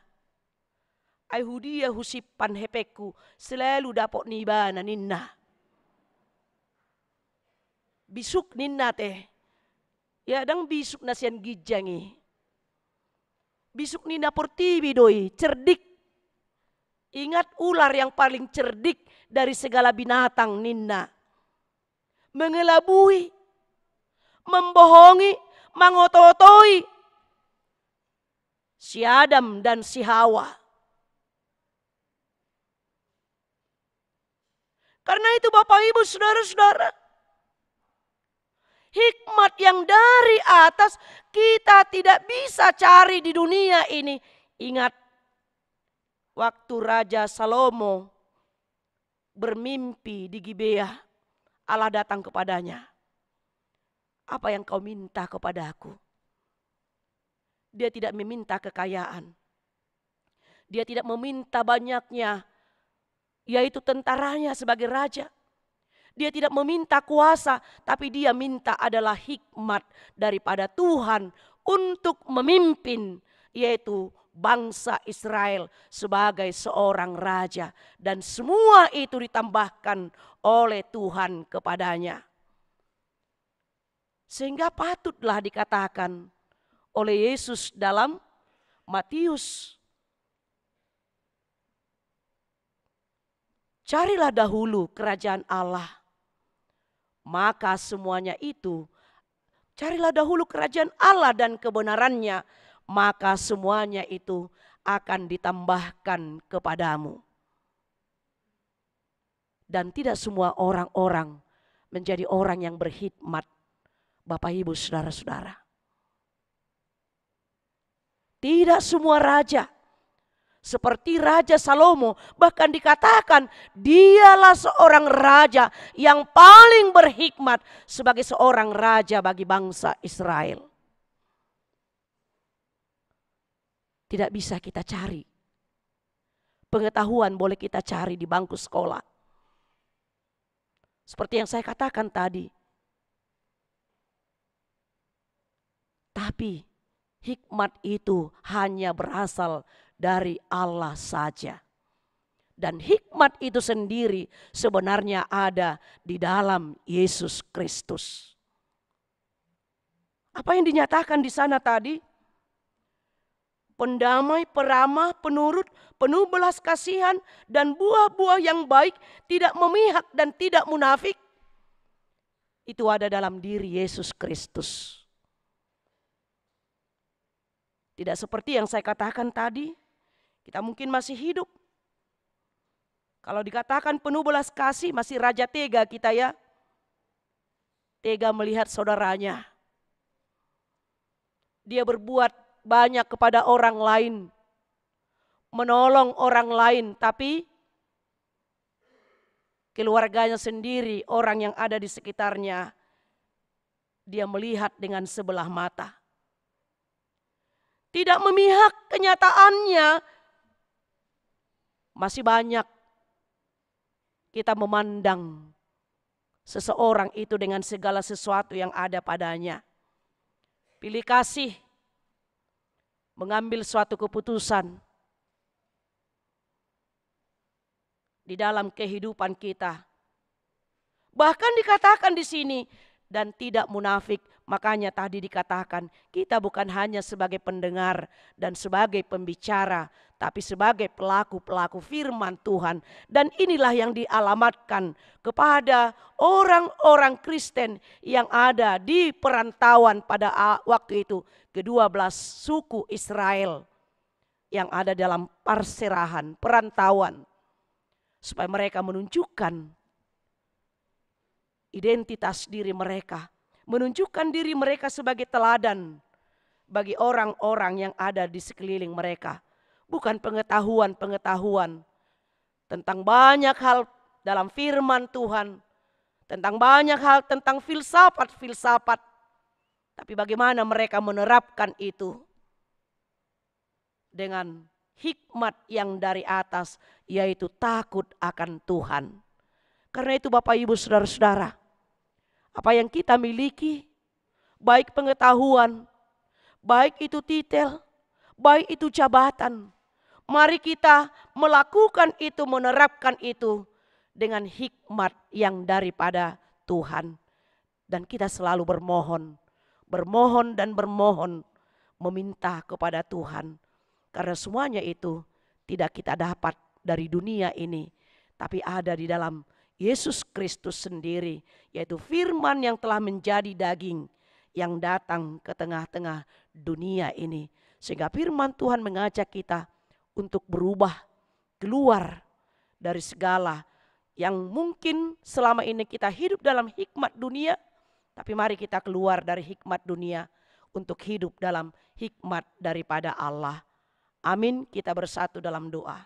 aihudia husipan hepeku, selalu dapok nibana ninna. Bisuk ninna teh, ya dang bisuk nasian gijangi. Bisuk nina portibi doi, cerdik. Ingat ular yang paling cerdik dari segala binatang ninna. Mengelabui, membohongi, mengotoi si Adam dan si Hawa. Karena itu Bapak Ibu Saudara-saudara, hikmat yang dari atas kita tidak bisa cari di dunia ini. Ingat waktu Raja Salomo bermimpi di Gibea, Allah datang kepadanya. Apa yang kau minta kepadaku? Dia tidak meminta kekayaan. Dia tidak meminta banyaknya, yaitu tentaranya sebagai raja. Dia tidak meminta kuasa, tapi dia minta adalah hikmat daripada Tuhan untuk memimpin, yaitu bangsa Israel sebagai seorang raja. Dan semua itu ditambahkan oleh Tuhan kepadanya. Sehingga patutlah dikatakan oleh Yesus dalam Matius, carilah dahulu kerajaan Allah, maka semuanya itu, carilah dahulu kerajaan Allah dan kebenarannya, maka semuanya itu akan ditambahkan kepadamu. Dan tidak semua orang-orang menjadi orang yang berhikmat, Bapak Ibu Saudara-saudara. Tidak semua raja seperti Raja Salomo, bahkan dikatakan dialah seorang raja yang paling berhikmat sebagai seorang raja bagi bangsa Israel. Tidak bisa kita cari. Pengetahuan boleh kita cari di bangku sekolah. Seperti yang saya katakan tadi. Tapi hikmat itu hanya berasal dari Allah saja. Dan hikmat itu sendiri sebenarnya ada di dalam Yesus Kristus. Apa yang dinyatakan di sana tadi? Pendamai, peramah, penurut, penuh belas kasihan, dan buah-buah yang baik, tidak memihak dan tidak munafik. Itu ada dalam diri Yesus Kristus. Tidak seperti yang saya katakan tadi, kita mungkin masih hidup. Kalau dikatakan penuh belas kasih, masih raja tega kita ya. Tega melihat saudaranya. Dia berbuat banyak kepada orang lain. Menolong orang lain, tapi keluarganya sendiri, orang yang ada di sekitarnya, dia melihat dengan sebelah mata. Tidak memihak kenyataannya. Masih banyak kita memandang seseorang itu dengan segala sesuatu yang ada padanya. Pilih kasih, mengambil suatu keputusan di dalam kehidupan kita. Bahkan dikatakan di sini, dan tidak munafik. Makanya tadi dikatakan kita bukan hanya sebagai pendengar dan sebagai pembicara, tapi sebagai pelaku-pelaku firman Tuhan. Dan inilah yang dialamatkan kepada orang-orang Kristen yang ada di perantauan pada waktu itu. Ke-12 suku Israel yang ada dalam perserahan, perantauan. Supaya mereka menunjukkan identitas diri mereka, menunjukkan diri mereka sebagai teladan bagi orang-orang yang ada di sekeliling mereka. Bukan pengetahuan-pengetahuan tentang banyak hal dalam firman Tuhan, tentang banyak hal tentang filsafat-filsafat, tapi bagaimana mereka menerapkan itu dengan hikmat yang dari atas, yaitu takut akan Tuhan. Karena itu Bapak Ibu Saudara-saudara, apa yang kita miliki, baik pengetahuan, baik itu titel, baik itu jabatan, mari kita melakukan itu, menerapkan itu dengan hikmat yang daripada Tuhan. Dan kita selalu bermohon dan bermohon, meminta kepada Tuhan. Karena semuanya itu tidak kita dapat dari dunia ini, tapi ada di dalam Yesus Kristus sendiri, yaitu firman yang telah menjadi daging yang datang ke tengah-tengah dunia ini. Sehingga firman Tuhan mengajak kita untuk berubah, keluar dari segala yang mungkin selama ini kita hidup dalam hikmat dunia, tapi mari kita keluar dari hikmat dunia untuk hidup dalam hikmat daripada Allah. Amin. Kita bersatu dalam doa.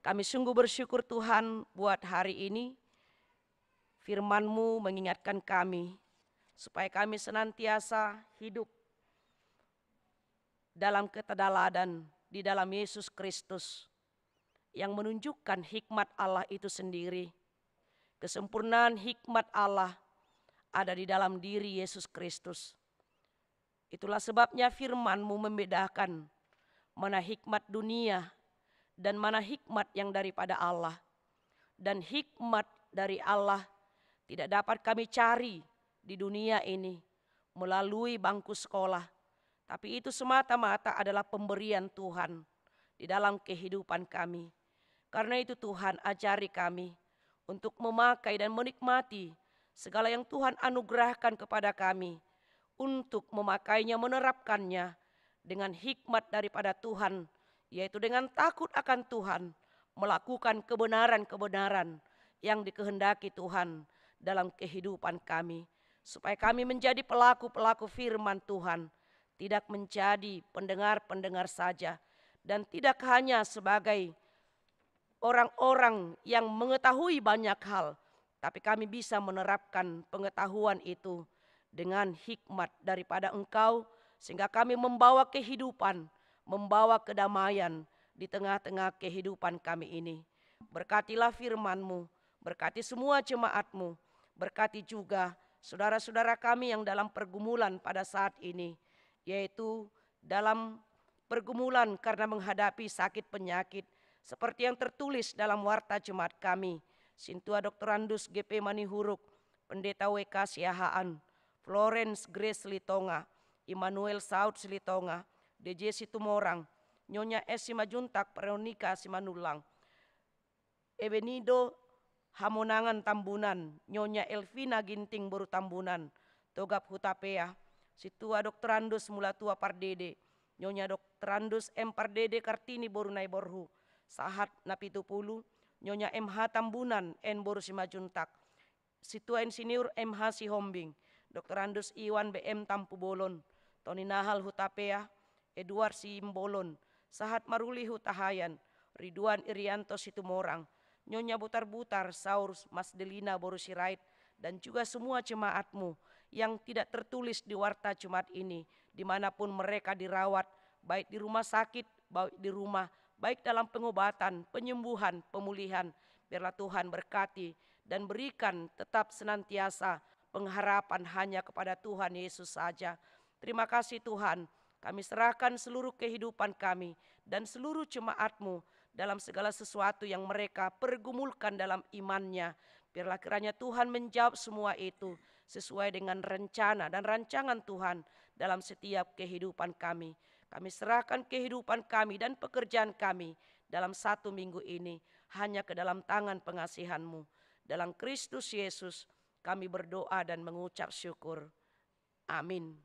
Kami sungguh bersyukur Tuhan buat hari ini. Firman-Mu mengingatkan kami supaya kami senantiasa hidup dalam keteladanan di dalam Yesus Kristus yang menunjukkan hikmat Allah itu sendiri. Kesempurnaan hikmat Allah ada di dalam diri Yesus Kristus. Itulah sebabnya firman-Mu membedakan mana hikmat dunia dan mana hikmat yang daripada Allah. Dan hikmat dari Allah tidak dapat kami cari di dunia ini melalui bangku sekolah. Tapi itu semata-mata adalah pemberian Tuhan di dalam kehidupan kami. Karena itu Tuhan ajari kami untuk memakai dan menikmati segala yang Tuhan anugerahkan kepada kami. Untuk memakainya, menerapkannya dengan hikmat daripada Tuhan. Yaitu dengan takut akan Tuhan, melakukan kebenaran-kebenaran yang dikehendaki Tuhan dalam kehidupan kami. Supaya kami menjadi pelaku-pelaku firman Tuhan, tidak menjadi pendengar-pendengar saja, dan tidak hanya sebagai orang-orang yang mengetahui banyak hal, tapi kami bisa menerapkan pengetahuan itu dengan hikmat daripada Engkau, sehingga kami membawa kehidupan, membawa kedamaian di tengah-tengah kehidupan kami ini. Berkatilah firman-Mu, berkati semua jemaat-Mu, berkati juga saudara-saudara kami yang dalam pergumulan pada saat ini, yaitu dalam pergumulan karena menghadapi sakit penyakit, seperti yang tertulis dalam warta jemaat kami, Sintua Dr. Andus GP Manihuruk, Pendeta WK Siahaan, Florence Grace Litonga, Immanuel Saud Silitonga, DJ Situmorang, Nyonya S. Simajuntak Veronica Simanulang, Ebenido Hamonangan Tambunan, Nyonya Elvina Ginting Boru Tambunan, Togap Hutapea, Situa Dr. Andus Mulatua Pardede, Nyonya Dr. Andus M. Pardede Kartini Boru Naiborhu, Sahat Napitupulu, Nyonya MH Tambunan N. Boru Simajuntak, Situa Insinyur MH Sihombing, Dr. Andus Iwan BM Tampu Bolon, Tony Nahal Hutapea, Edward Simbolon, Sahat Maruli Hutahayan, Ridwan Irianto Situmorang, Nyonya Butar-Butar Saur Mas Delina Boru Sirait, dan juga semua jemaat-Mu yang tidak tertulis di warta Jumat ini, dimanapun mereka dirawat, baik di rumah sakit, baik di rumah, baik dalam pengobatan, penyembuhan, pemulihan. Biarlah Tuhan berkati dan berikan tetap senantiasa pengharapan hanya kepada Tuhan Yesus saja. Terima kasih Tuhan, kami serahkan seluruh kehidupan kami dan seluruh jemaat-Mu dalam segala sesuatu yang mereka pergumulkan dalam imannya. Biarlah kiranya Tuhan menjawab semua itu sesuai dengan rencana dan rancangan Tuhan dalam setiap kehidupan kami. Kami serahkan kehidupan kami dan pekerjaan kami dalam 1 minggu ini hanya ke dalam tangan pengasihan-Mu. Dalam Kristus Yesus kami berdoa dan mengucap syukur. Amin.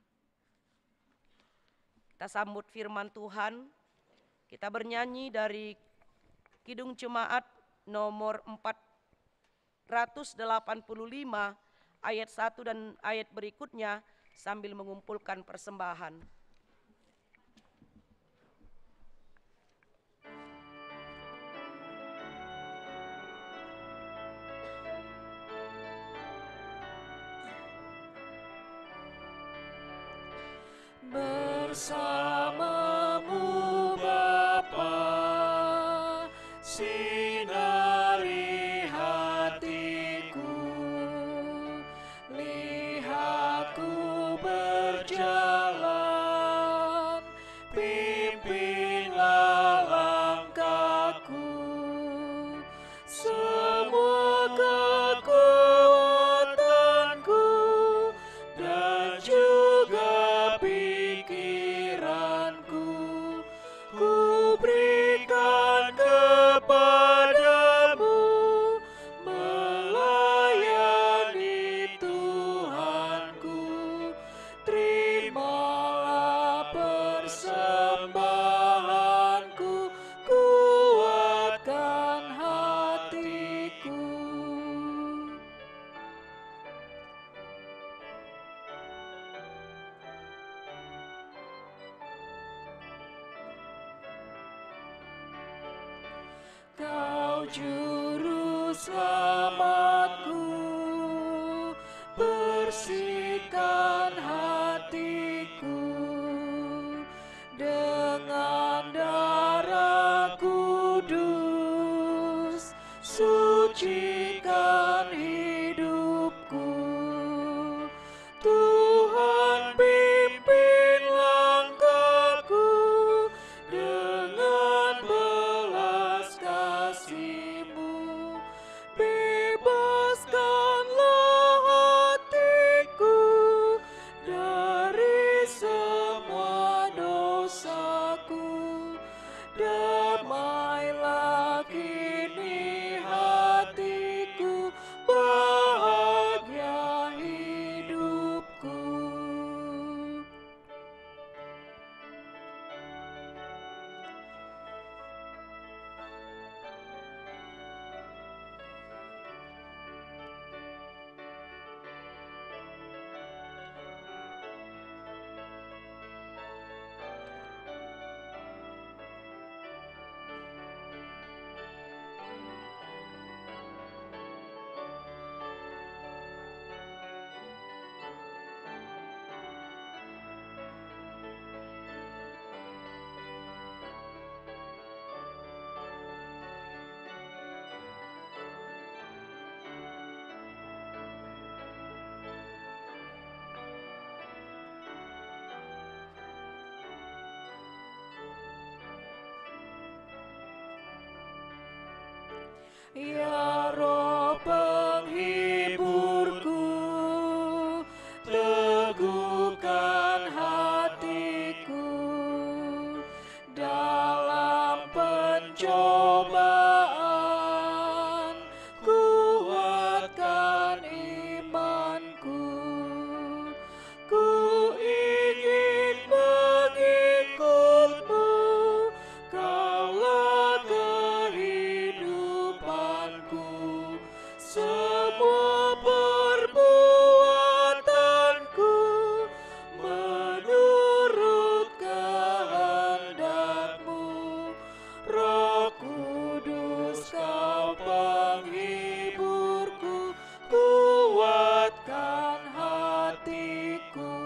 Kita sambut firman Tuhan. Kita bernyanyi dari Kidung Jemaat nomor 485 ayat 1 dan ayat berikutnya sambil mengumpulkan persembahan. Bersamamu Bapa, sinari hatiku, lihat ku berjalan, pimpinlah langkahku, semua kekuatanku dan juga pikiran Juru selamatku, bersihkan hatiku dengan darah kudus, sucikan hidupku. Tuhan pimpin langkahku dengan belas kasih-Mu, bebaskanlah hatiku dari semua dosaku, damailah kini hatiku, bahagia hidupku. Ya Roh penghiburku, teguhkan hatiku dalam pencobaan, kuatkan imanku. Ku ingin mengikut-Mu, Kaulah kehidupanku. Semua perbuatanku menurut kehendak-Mu. Roh Kudus, Kau penghiburku, kuatkan hatiku.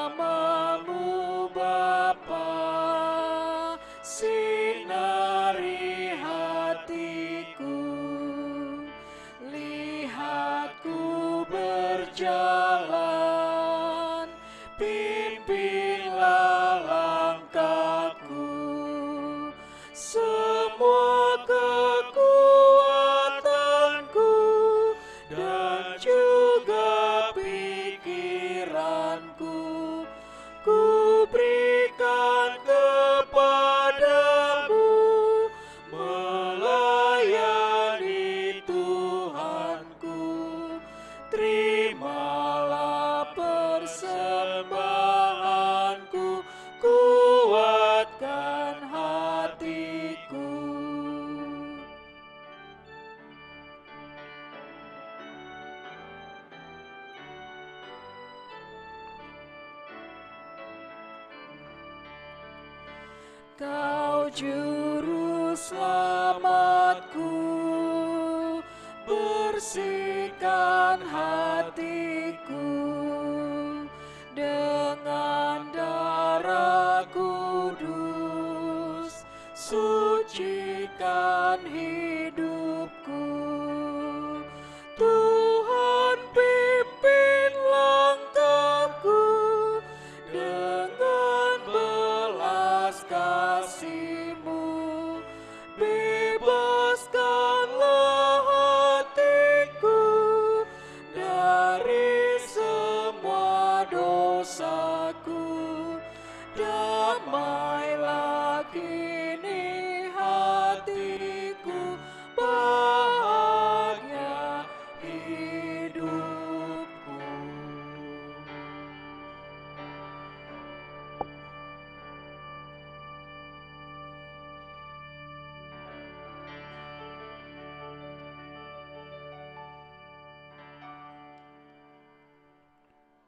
Bersama-Mu Bapa, sinari hatiku, lihat ku berjalan, pimpinlah langkahku. Semua kekuatanku dan juga pikiranku ku berikan kepadamu, melayani Tuhanku. Terimalah persembahanku, kuatkan hatiku. Kau Juru selamatku, bersihkan hatiku dengan darah kudus, sucikan hidupku. Tuhan pimpin langkahku dengan belas kasih-Mu, bebaskanlah hatiku dari semua dosaku, damailah kini hatiku,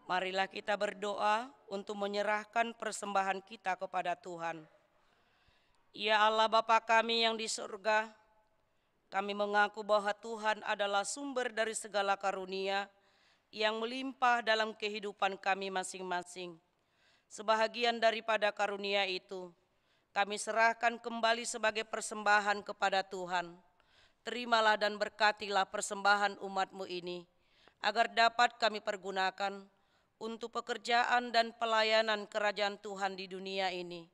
Marilah kita berdoa untuk menyerahkan persembahan kita kepada Tuhan. Ya Allah Bapa kami yang di surga, kami mengaku bahwa Tuhan adalah sumber dari segala karunia yang melimpah dalam kehidupan kami masing-masing. Sebahagian daripada karunia itu, kami serahkan kembali sebagai persembahan kepada Tuhan. Terimalah dan berkatilah persembahan umat-Mu ini, agar dapat kami pergunakan untuk pekerjaan dan pelayanan kerajaan Tuhan di dunia ini.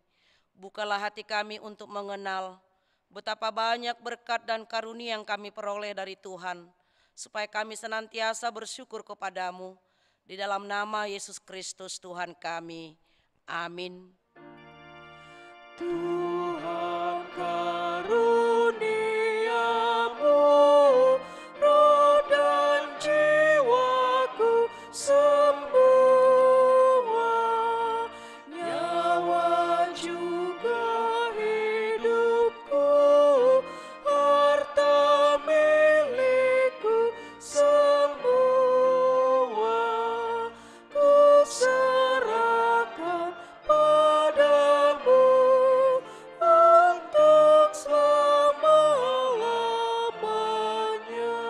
Bukalah hati kami untuk mengenal betapa banyak berkat dan karunia yang kami peroleh dari Tuhan, supaya kami senantiasa bersyukur kepadamu. Di dalam nama Yesus Kristus Tuhan kami. Amin. Tuhan karuniamu, roh dan jiwaku semua, nyawa juga hidupku, harta milikku semua, ku serahkan padamu untuk selama-lamanya.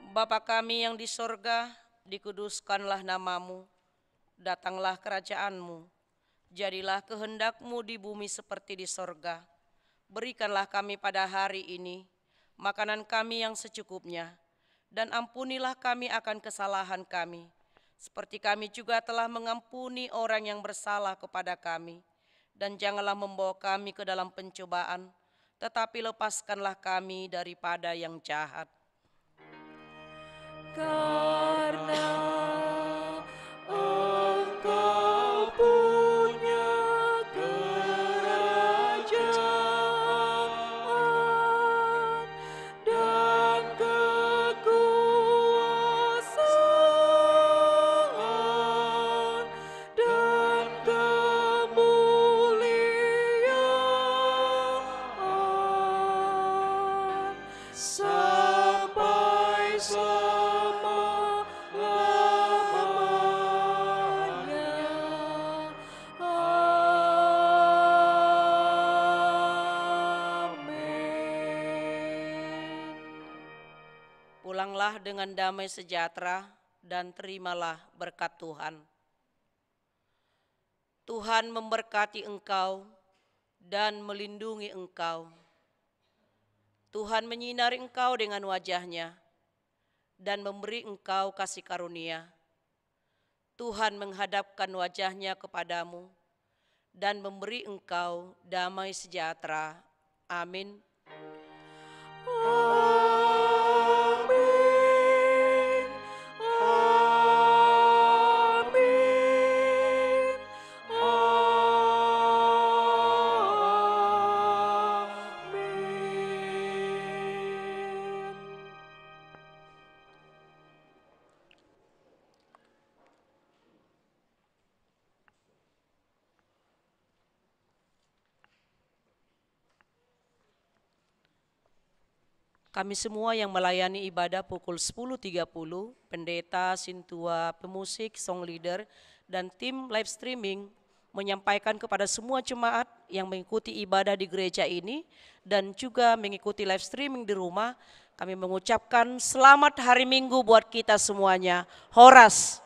Bapa kami yang di sorga, dikuduskanlah namamu, datanglah kerajaanmu, jadilah kehendak-Mu di bumi seperti di sorga. Berikanlah kami pada hari ini makanan kami yang secukupnya, dan ampunilah kami akan kesalahan kami, seperti kami juga telah mengampuni orang yang bersalah kepada kami. Dan janganlah membawa kami ke dalam pencobaan, tetapi lepaskanlah kami daripada yang jahat. Karena Engkau punya kerajaan dan kekuasaan dan kemuliaan sampai Pulanglah dengan damai sejahtera dan terimalah berkat Tuhan. Tuhan memberkati engkau dan melindungi engkau. Tuhan menyinari engkau dengan wajah-Nya dan memberi engkau kasih karunia. Tuhan menghadapkan wajah-Nya kepadamu dan memberi engkau damai sejahtera. Amin. Amin. Kami semua yang melayani ibadah pukul 10.30, pendeta, sintua, pemusik, song leader, dan tim live streaming menyampaikan kepada semua jemaat yang mengikuti ibadah di gereja ini dan juga mengikuti live streaming di rumah, kami mengucapkan selamat hari Minggu buat kita semuanya. Horas.